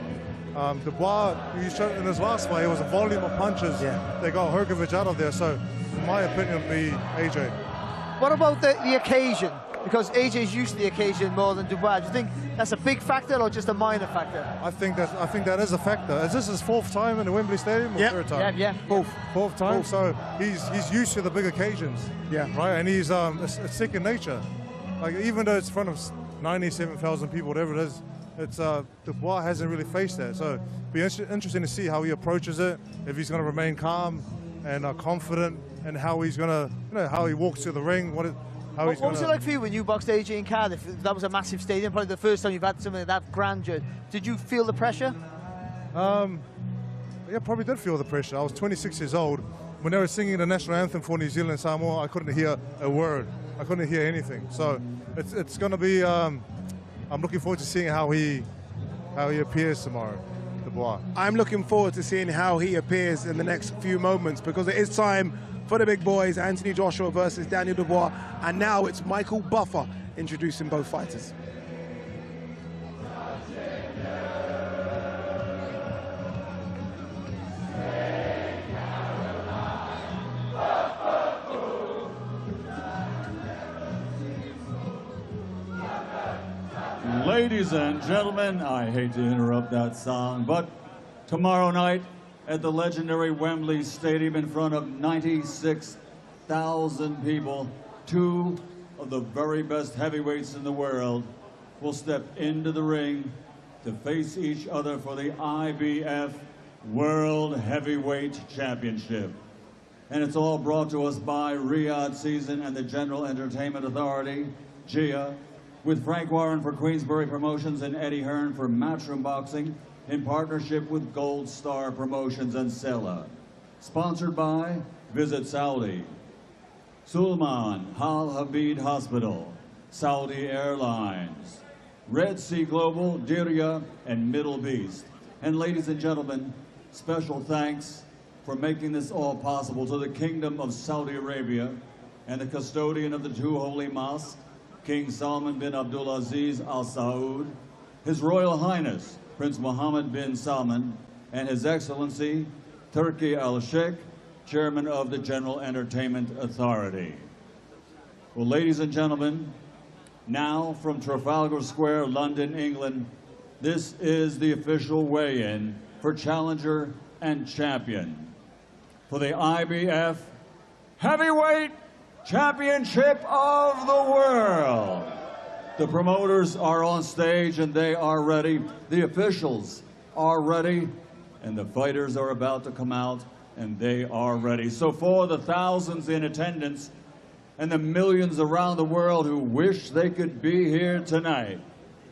Dubois, you showed in his last fight, it was a volume of punches that got Hrgović out of there. So, in my opinion, it would be AJ. What about the occasion? Because AJ's used to the occasion more than Dubois. Do you think that's a big factor or just a minor factor? I think that is a factor. Is this his 4th time in the Wembley Stadium or 3rd time? Yeah, Fourth time. So he's used to the big occasions. Yeah. Right, and he's it's second nature. Like, even though it's in front of 97,000 people, whatever it is, it's Dubois hasn't really faced that. So it'll be interesting to see how he approaches it. If he's going to remain calm and confident, and how he's going to, you know, how he walks to the ring. What was it like for you when you boxed AJ in Cardiff? That was a massive stadium, probably the first time you've had something of that grandeur. Did you feel the pressure? Yeah, probably did feel the pressure. I was 26 years old. When they were singing the national anthem for New Zealand and Samoa, I couldn't hear a word. I couldn't hear anything. So it's going to be, I'm looking forward to seeing how he appears tomorrow, Dubois. I'm looking forward to seeing how he appears in the next few moments, because it is time for the big boys, Anthony Joshua versus Daniel Dubois, and now it's Michael Buffer introducing both fighters. Ladies and gentlemen, I hate to interrupt that song, but tomorrow night at the legendary Wembley Stadium in front of 96,000 people, 2 of the very best heavyweights in the world will step into the ring to face each other for the IBF World Heavyweight Championship. And it's all brought to us by Riyadh Saison and the General Entertainment Authority, GIA, with Frank Warren for Queensbury Promotions and Eddie Hearn for Matchroom Boxing, in partnership with Gold Star Promotions and Sela. Sponsored by Visit Saudi, Sulman Al Habib Hospital, Saudi Airlines, Red Sea Global, Diriyah, and Middle Beast. And ladies and gentlemen, special thanks for making this all possible to the Kingdom of Saudi Arabia and the custodian of the 2 holy mosques, King Salman bin Abdulaziz Al Saud, His Royal Highness Prince Mohammed bin Salman, and His Excellency Turki Al-Sheikh, Chairman of the General Entertainment Authority. Well, ladies and gentlemen, now from Trafalgar Square, London, England, this is the official weigh-in for challenger and champion for the IBF Heavyweight Championship of the World. The promoters are on stage and they are ready. The officials are ready, and the fighters are about to come out and they are ready. So for the thousands in attendance and the millions around the world who wish they could be here tonight,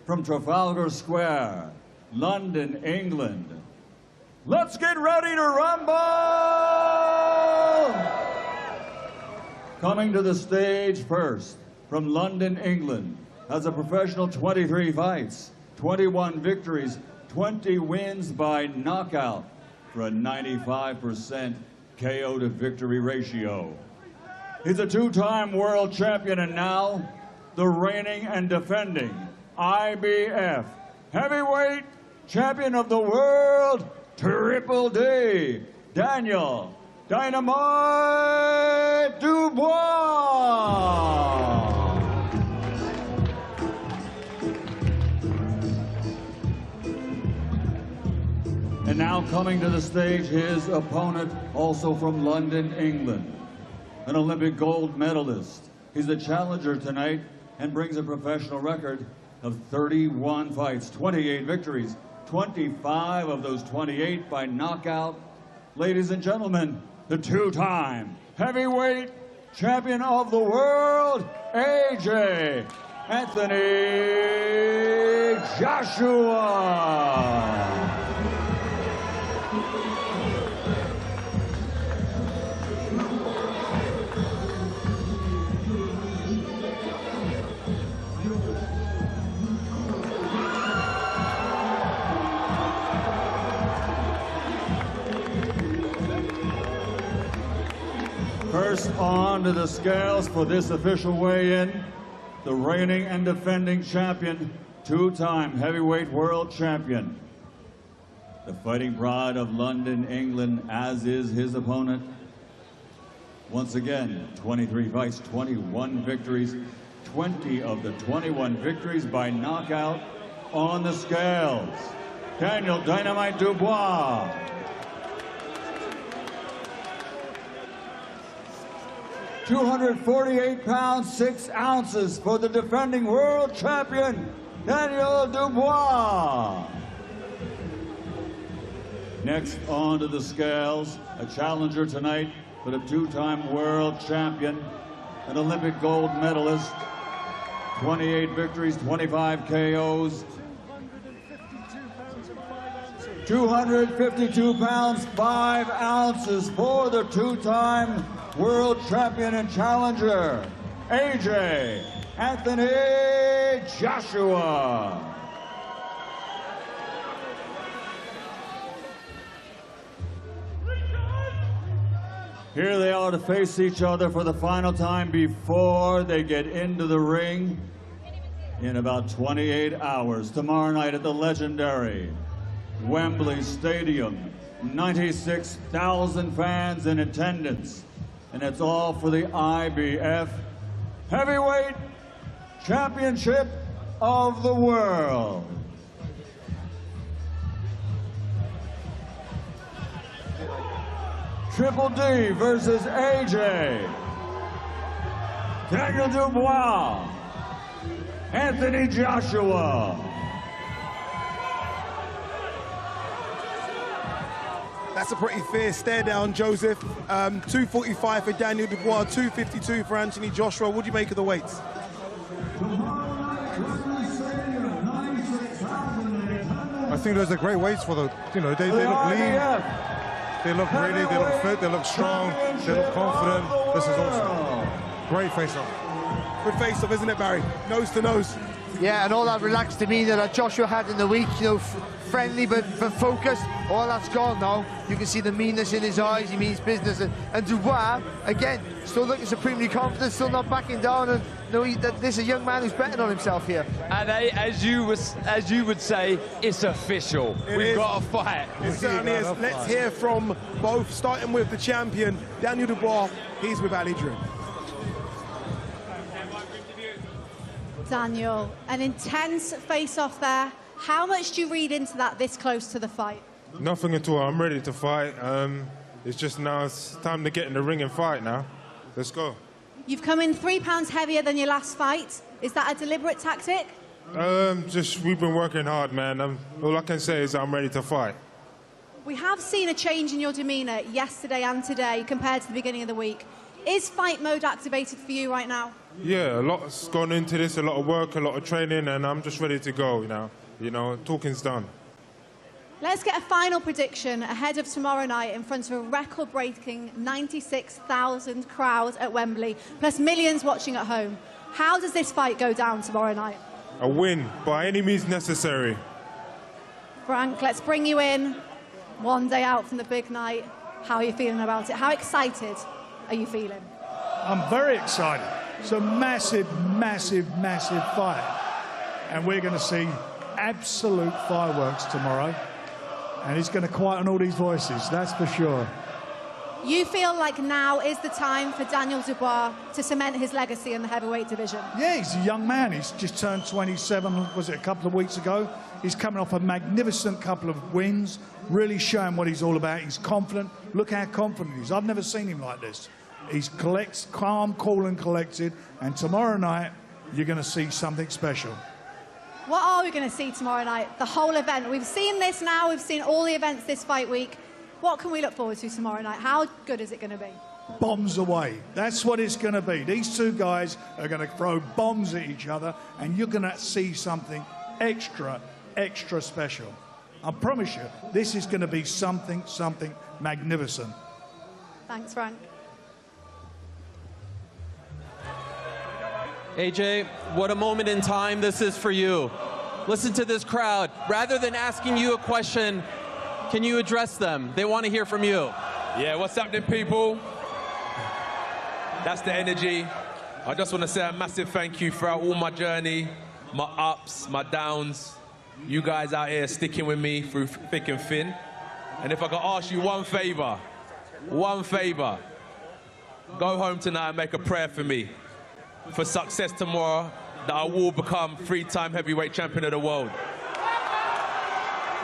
from Trafalgar Square, London, England, let's get ready to rumble! Coming to the stage first, from London, England, has a professional 23 fights, 21 victories, 20 wins by knockout for a 95% KO to victory ratio. He's a 2-time world champion and now the reigning and defending IBF Heavyweight Champion of the World, Triple D, Daniel Dynamite Dubois. And now coming to the stage, his opponent, also from London, England, an Olympic gold medalist. He's the challenger tonight and brings a professional record of 31 fights, 28 victories, 25 of those 28 by knockout. Ladies and gentlemen, the two-time heavyweight champion of the world, AJ Anthony Joshua. First on to the scales for this official weigh-in, the reigning and defending champion, two-time heavyweight world champion, the fighting pride of London, England, as is his opponent. Once again, 23 fights, 21 victories, 20 of the 21 victories by knockout. On the scales, Daniel Dynamite Dubois. 248 pounds, 6 ounces for the defending world champion, Daniel Dubois. Next onto the scales, a challenger tonight for the two-time world champion, an Olympic gold medalist, 28 victories, 25 KOs, 252 pounds, 5 ounces for the two-time world champion and challenger, AJ Anthony Joshua. Here they are to face each other for the final time before they get into the ring in about 28 hours. Tomorrow night at the legendary Wembley Stadium, 96,000 fans in attendance. And it's all for the IBF Heavyweight Championship of the World. Triple D versus AJ. Daniel Dubois. Anthony Joshua. That's a pretty fierce stare down, Joseph. 245 for Daniel Dubois, 252 for Anthony Joshua. What do you make of the weights? I think those are great weights for the, they look lean, they look ready, they look fit, they look strong, they look confident. This is awesome. Great face-off. Good face-off, isn't it, Barry? Nose to nose. Yeah, and all that relaxed demeanour that Joshua had in the week, friendly but focused, all that's gone now. You can see the meanness in his eyes, he means business. And Dubois, again, still looking supremely confident, still not backing down. And this is a young man who's betting on himself here. And as you would say, it's official. We've got a fight. It certainly is. Let's hear from both, starting with the champion, Daniel Dubois. He's with Ali Drew. Daniel, an intense face-off there. How much do you read into that this close to the fight? Nothing at all. I'm ready to fight. It's just now it's time to get in the ring and fight now. Let's go. You've come in 3 pounds heavier than your last fight. Is that a deliberate tactic? Just we've been working hard, man. All I can say is I'm ready to fight. We have seen a change in your demeanour yesterday and today compared to the beginning of the week. Is fight mode activated for you right now? Yeah, a lot's gone into this, a lot of work, a lot of training, and I'm just ready to go now. Talking's done. Let's get a final prediction ahead of tomorrow night in front of a record-breaking 96,000 crowd at Wembley, plus millions watching at home. How does this fight go down tomorrow night? A win, by any means necessary. Frank, let's bring you in. One day out from the big night. How are you feeling about it? How excited are you feeling? I'm very excited. It's a massive, massive, massive fight. And we're going to see absolute fireworks tomorrow. And he's going to quieten all these voices, that's for sure. You feel like now is the time for Daniel Dubois to cement his legacy in the heavyweight division? Yeah, he's a young man. He's just turned 27, was it a couple of weeks ago? He's coming off a magnificent couple of wins, really showing what he's all about. He's confident. Look how confident he is. I've never seen him like this. He's calm, cool and collected. And tomorrow night, you're going to see something special. What are we going to see tomorrow night? The whole event. We've seen this now. We've seen all the events this fight week. What can we look forward to tomorrow night? How good is it going to be? Bombs away. That's what it's going to be. These two guys are going to throw bombs at each other, and you're going to see something extra special. I promise you, this is going to be something magnificent. Thanks, Frank. AJ, what a moment in time this is for you. Listen to this crowd. Rather than asking you a question, can you address them? They want to hear from you. Yeah, what's happening, people? That's the energy. I just want to say a massive thank you throughout all my journey, my ups, my downs. You guys out here sticking with me through thick and thin. And if I could ask you one favor, go home tonight and make a prayer for me for success tomorrow, that I will become 3-time heavyweight champion of the world.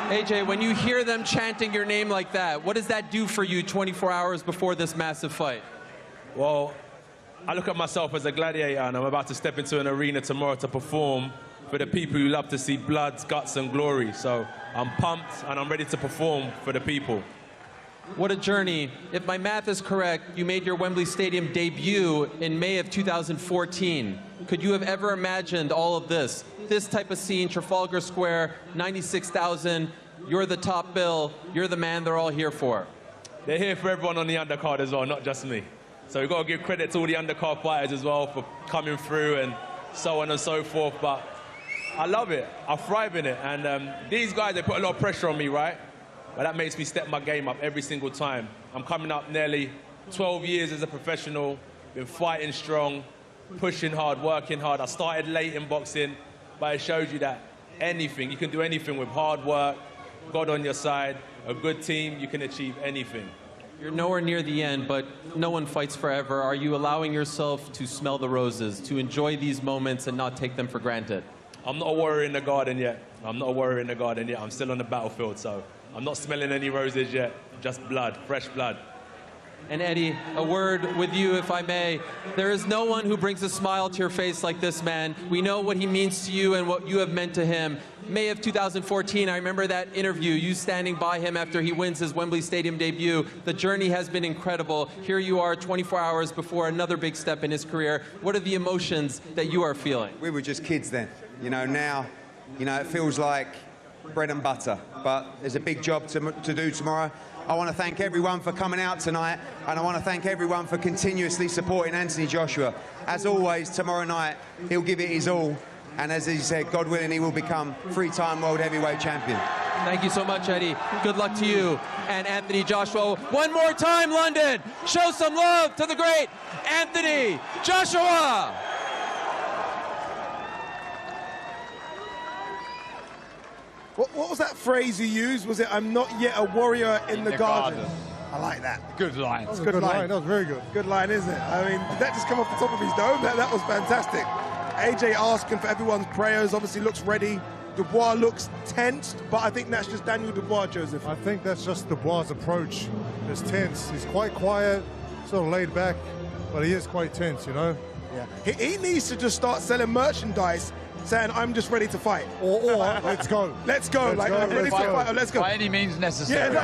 AJ, when you hear them chanting your name like that, what does that do for you 24 hours before this massive fight? Well, I look at myself as a gladiator, and I'm about to step into an arena tomorrow to perform for the people who love to see blood, guts and glory. So I'm pumped and I'm ready to perform for the people. What a journey. If my math is correct, you made your Wembley Stadium debut in May of 2014. Could you have ever imagined all of this? This type of scene, Trafalgar Square, 96,000, you're the top bill, you're the man they're all here for. They're here for everyone on the undercard as well, not just me. So we've got to give credit to all the undercard fighters as well for coming through and so on and so forth. But I love it. I thrive in it. And these guys, they put a lot of pressure on me, right? But that makes me step my game up every single time. I'm coming up nearly 12 years as a professional, been fighting strong, pushing hard, working hard. I started late in boxing, but it shows you that anything, you can do anything with hard work, God on your side, a good team, you can achieve anything. You're nowhere near the end, but no one fights forever. Are you allowing yourself to smell the roses, to enjoy these moments and not take them for granted? I'm not a warrior in the garden yet. I'm still on the battlefield, so I'm not smelling any roses yet, just blood, fresh blood. And Eddie, a word with you, if I may. There is no one who brings a smile to your face like this man. We know what he means to you and what you have meant to him. May of 2014, I remember that interview, you standing by him after he wins his Wembley Stadium debut. The journey has been incredible. Here you are 24 hours before another big step in his career. What are the emotions that you are feeling? We were just kids then. You know, now, you know, it feels like bread and butter. But there's a big job to do tomorrow. I want to thank everyone for coming out tonight, and I want to thank everyone for continuously supporting Anthony Joshua. As always, tomorrow night, he'll give it his all, and as he said, God willing, he will become 3-time world heavyweight champion. Thank you so much, Eddie. Good luck to you and Anthony Joshua. One more time, London. Show some love to the great Anthony Joshua. What was that phrase you used? Was it, I'm not yet a warrior in the garden? I like that. Good line. That's a good line. That was very good. Good line, isn't it? I mean, did that just come off the top of his dome? That was fantastic. AJ asking for everyone's prayers, obviously looks ready. Dubois looks tensed, but I think that's just Daniel Dubois, Joseph. I think that's just Dubois' approach. It's tense. He's quite quiet, sort of laid back, but he is quite tense, you know? Yeah. He needs to just start selling merchandise saying, I'm just ready to fight. Or let's go. Let's go. I'm ready to fight. Or, let's go. By any means necessary.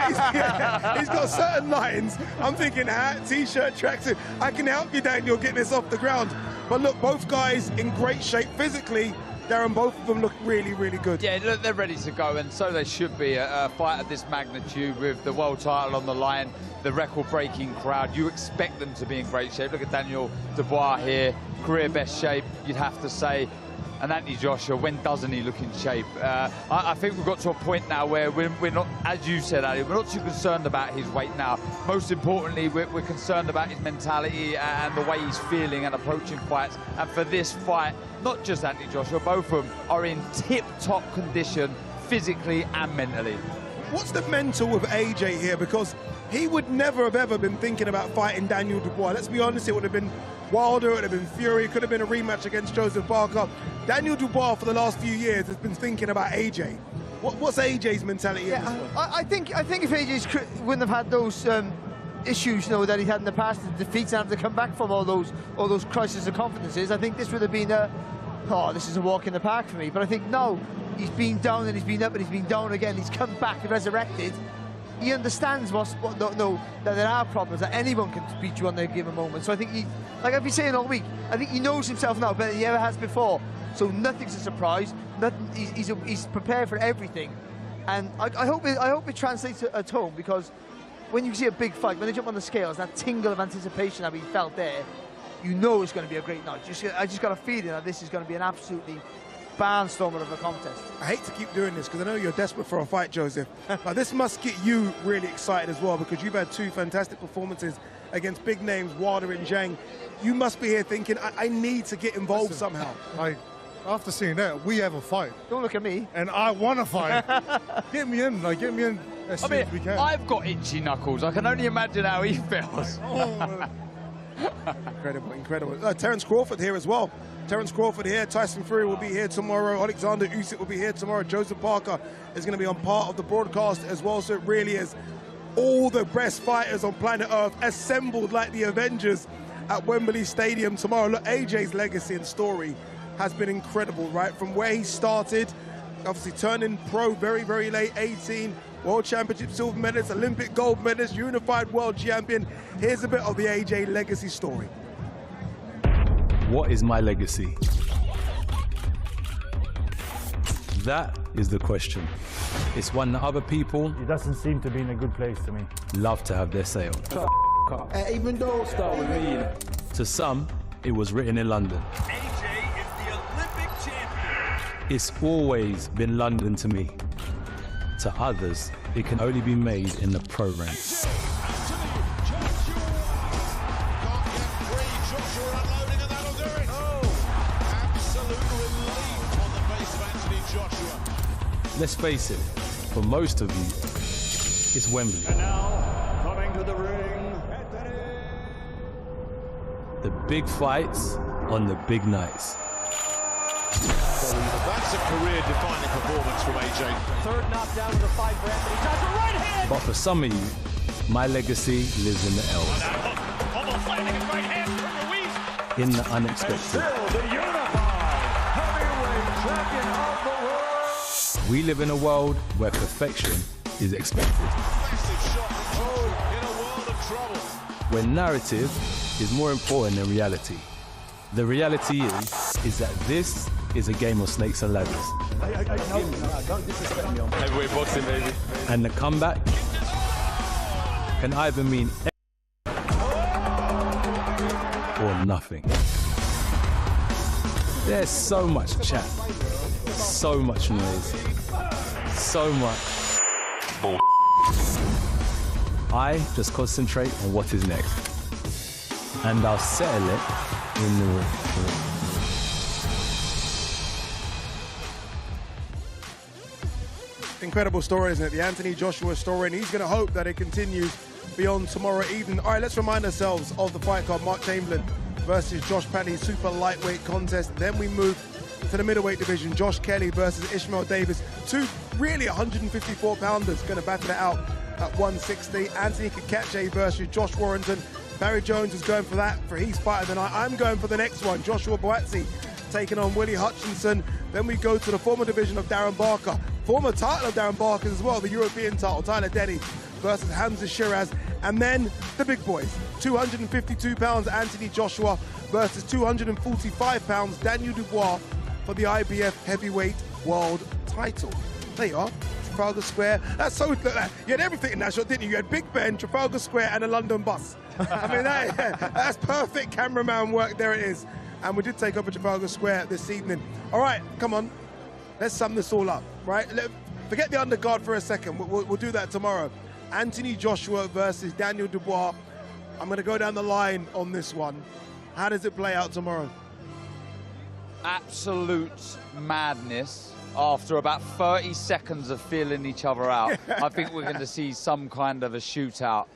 He's got certain lines. I'm thinking hat, T-shirt, tracksuit. I can help you, Daniel, get this off the ground. But look, both guys in great shape physically. Darren, both of them look really, really good. Yeah, look, they're ready to go, and so they should be. A fight of this magnitude with the world title on the line, the record-breaking crowd. You expect them to be in great shape. Look at Daniel Dubois here, career best shape, you'd have to say. And Anthony Joshua, when doesn't he look in shape? I think we've got to a point now where we're not, as you said, Ali, we're not too concerned about his weight now. Most importantly, we're concerned about his mentality and the way he's feeling and approaching fights. And for this fight, not just Anthony Joshua, both of them are in tip-top condition, physically and mentally. What's the mental with AJ here? Because he would never have ever been thinking about fighting Daniel Dubois. Let's be honest, it would have been Wilder, it would have been Fury, it could have been a rematch against Joseph Parker. Daniel Dubois for the last few years has been thinking about AJ. What's AJ's mentality? Yeah, I think if AJ wouldn't have had those issues, that he had in the past, the defeats, and have to come back from all those crises of confidences, I think this would have been this is a walk in the park for me. But I think no, he's been down and he's been up and he's been down again. He's come back resurrected. He understands that there are problems, that anyone can beat you on their given moment. So I think like I've been saying all week, I think he knows himself now better than he ever has before. So nothing's a surprise. He's prepared for everything, and I hope it translates at home, because when you see a big fight, when they jump on the scales, that tingle of anticipation that we felt there, you know it's going to be a great night. I just got a feeling that this is going to be an absolutely barnstormer of a contest. I hate to keep doing this because I know you're desperate for a fight, Joseph. But this must get you really excited as well, because you've had two fantastic performances against big names, Wilder and Zhang. You must be here thinking, I need to get involved somehow. After seeing that, we have a fight. Don't look at me. And I want to fight. Get me in as soon as we can. I've got itchy knuckles. I can only imagine how he feels. Incredible. Terence Crawford here as well. Terence Crawford here. Tyson Fury will be here tomorrow. Alexander Usyk will be here tomorrow. Joseph Parker is going to be on part of the broadcast as well. So it really is all the best fighters on planet Earth assembled like the Avengers at Wembley Stadium tomorrow. Look, AJ's legacy and story has been incredible, right? From where he started, obviously turning pro very, very late, 18, World Championship silver medalist, Olympic gold medalist, unified world champion. Here's a bit of the AJ legacy story. What is my legacy? That is the question. It's one that other people... He doesn't seem to be in a good place to me. ...love to have their say on. Even though start with me. To some, it was written in London. AJ is the Olympic champion. It's always been London to me. To others, it can only be made in the pro ranks. Let's face it, for most of you, it's Wembley. And now, coming to the ring. The big fights on the big nights. That's a career-defining performance from AJ. Third knockdown of the fight for Anthony Joshua. Right hand! But for some of you, my legacy lives in the L's. Almost landing his right hand from Ruiz. In the unexpected. Still the unified heavyweight champion of the world. We live in a world where perfection is expected. Massive shot from Joshua in a world of trouble. Where narrative is more important than reality. The reality is that this is a game of snakes and ladders. Don't disrespect me on heavyweight boxing, baby. And the comeback can either mean or nothing. There's so much chat, so much noise, so much bull. I just concentrate on what is next, and I'll settle it in the ring. Incredible story, isn't it? The Anthony Joshua story, and he's going to hope that it continues beyond tomorrow evening. All right, let's remind ourselves of the fight card. Mark Chamberlain versus Josh Paddy, super lightweight contest. Then we move to the middleweight division. Josh Kelly versus Ishmael Davis. Two really 154-pounders going to battle it out at 160. Anthony Kakache versus Josh Warrington. Barry Jones is going for that for his fight of the night. I'm going for the next one. Joshua Boazzi taking on Willie Hutchinson. Then we go to the former division of Darren Barker. Former title of Darren Barker as well, the European title. Tyler Denny versus Hamza Shiraz. And then the big boys. 252 pounds Anthony Joshua versus 245 pounds Daniel Dubois for the IBF heavyweight world title. There you are. Trafalgar Square. That's so. You had everything in that shot, didn't you? You had Big Ben, Trafalgar Square, and a London bus. I mean, that's perfect cameraman work. There it is. And we did take over Trafalgar Square this evening. All right, come on. Let's sum this all up, right? Forget the undercard for a second. We'll do that tomorrow. Anthony Joshua versus Daniel Dubois. I'm going to go down the line on this one. How does it play out tomorrow? Absolute madness. after about 30 seconds of feeling each other out, I think we're going to see some kind of a shootout.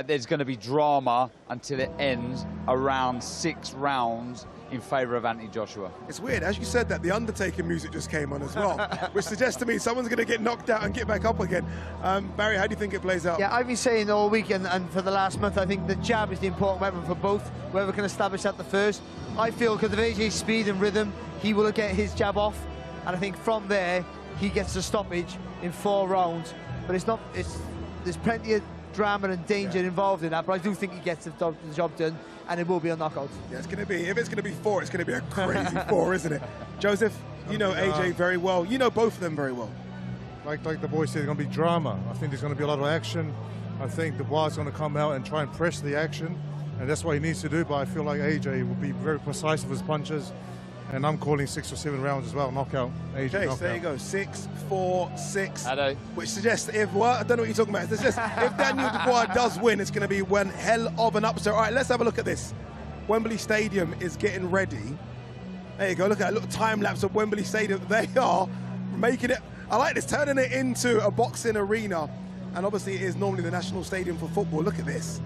There's going to be drama until it ends around 6 rounds in favour of Anthony Joshua. It's weird, as you said that, the Undertaker music just came on as well, which suggests to me someone's going to get knocked out and get back up again. Barry, how do you think it plays out? Yeah, I've been saying all week and for the last month, I think the jab is the important weapon for both, whoever can establish that the first. I feel because of AJ's speed and rhythm, he will get his jab off, and I think from there, he gets the stoppage in 4 rounds. But there's plenty of drama and danger involved in that, but I do think he gets the job done, and it will be a knockout. Yeah, it's going to be, if it's going to be 4, it's going to be a crazy 4, isn't it? Joseph, you know AJ very well. You know both of them very well. Like the boy said, there's going to be drama. I think there's going to be a lot of action. I think Dubois is going to come out and try and press the action, and that's what he needs to do, but I feel like AJ will be very precise with his punches, and I'm calling 6 or 7 rounds as well, knockout. AJ Okay, knockout. so there you go, 6, 4, 6. Hello. Which suggests if, well, I don't know what you're talking about. It suggests if Daniel Dubois does win, it's going to be one hell of an upset. All right, let's have a look at this. Wembley Stadium is getting ready. There you go, look at that little time lapse of Wembley Stadium. They are making it, I like this, turning it into a boxing arena. And obviously it is normally the National Stadium for football. Look at this.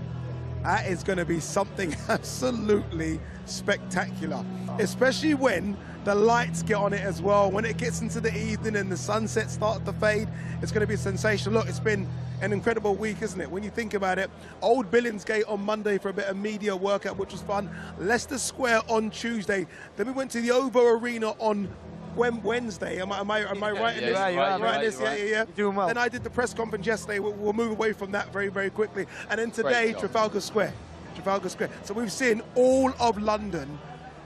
That is going to be something absolutely spectacular, especially when the lights get on it as well. When it gets into the evening and the sunset starts to fade, it's going to be a sensation. Look, it's been an incredible week, isn't it? When you think about it, Old Billingsgate on Monday for a bit of media workout, which was fun. Leicester Square on Tuesday. Then we went to the OVO Arena on Wednesday. Am I right in this? Yeah. You're doing well. Then I did the press conference yesterday. We'll move away from that very, very quickly. And then today, Trafalgar Square. So we've seen all of London.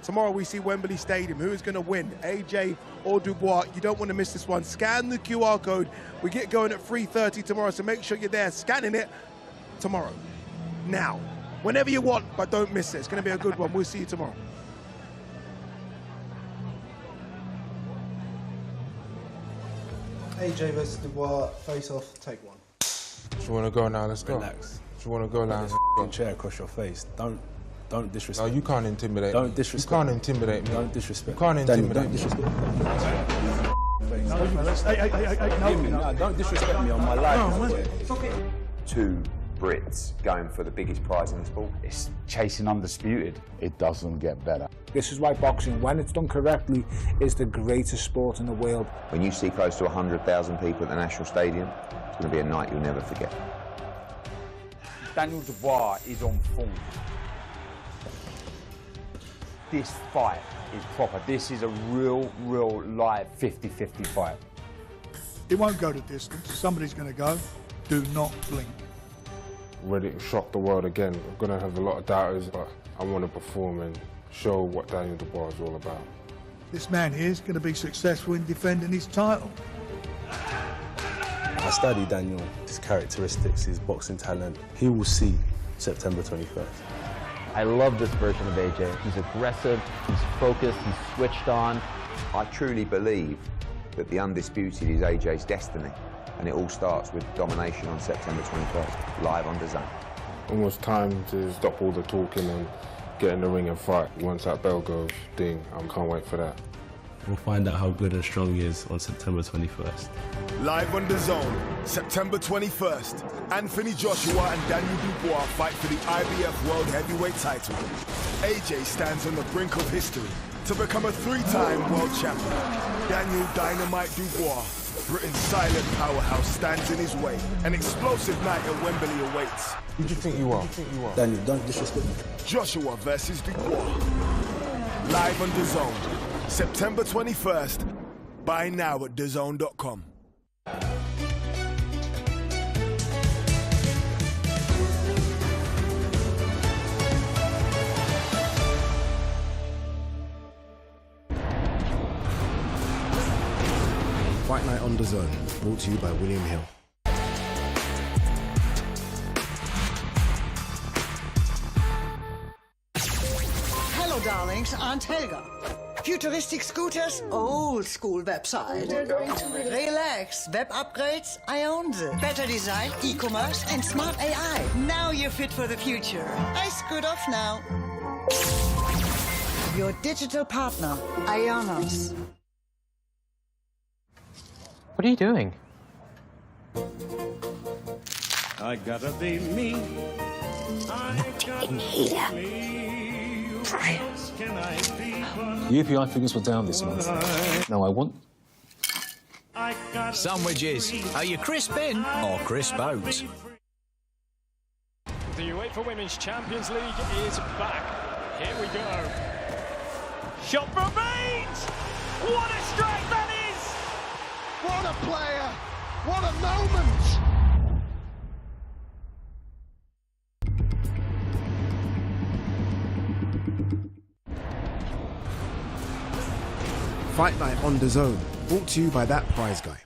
Tomorrow we see Wembley Stadium. Who is going to win, AJ or Dubois? You don't want to miss this one. Scan the QR code. We get going at 3:30 tomorrow, so make sure you're there scanning it tomorrow. Now, whenever you want, but don't miss it. It's going to be a good one. We'll see you tomorrow. AJ versus Dubois, face off, take one. Do you want to go now? Let's go. Relax. Do you want to go now? Chair across your face. Don't disrespect. No, you can't intimidate. Don't disrespect. You can't intimidate me. Don't disrespect. You can't intimidate. Don't disrespect. No, don't disrespect me on my life. Two Brits going for the biggest prize in the sport. It's chasing undisputed. It doesn't get better. This is why boxing, when it's done correctly, is the greatest sport in the world. When you see close to 100,000 people at the National Stadium, it's going to be a night you'll never forget. Daniel Dubois is on form. This fight is proper. This is a real live 50-50 fight. It won't go the distance. Somebody's going to go. Do not blink. Ready to shock the world again. I'm going to have a lot of doubters, but I want to perform and show what Daniel Dubois is all about. This man here is going to be successful in defending his title. I study Daniel, his characteristics, his boxing talent. He will see September 21st. I love this version of AJ. He's aggressive, he's focused, he's switched on. I truly believe that the undisputed is AJ's destiny, and it all starts with domination on September 21st, live on DAZN. Almost time to stop all the talking and get in the ring and fight. Once that bell goes, ding, I can't wait for that. We'll find out how good and strong he is on September 21st. Live on DAZN, September 21st, Anthony Joshua and Daniel Dubois fight for the IBF World Heavyweight title. AJ stands on the brink of history to become a 3-time world champion. Daniel Dynamite Dubois, Britain's silent powerhouse, stands in his way. An explosive night at Wembley awaits. Who do you think you are? Daniel, don't disrespect me. Joshua versus Dubois. Live on DAZN, September 21st. Buy now at DAZN.com. Fight Night on DAZN, brought to you by William Hill. Hello, darlings. Aunt Helga. Futuristic scooters, old school website. Relax. Web upgrades, I own them. Better design, e-commerce, and smart AI. Now you're fit for the future. I scoot off now. Your digital partner, Ionos. What are you doing? I gotta be me. In here. The API figures were down this month. Now I want... Sandwiches. Are you crisp in or crisp out? The UEFA Women's Champions League is back. Here we go. Shot from Baines! What a strike that is! What a player! What a moment! Fight Night on DAZN, brought to you by That Prize Guy.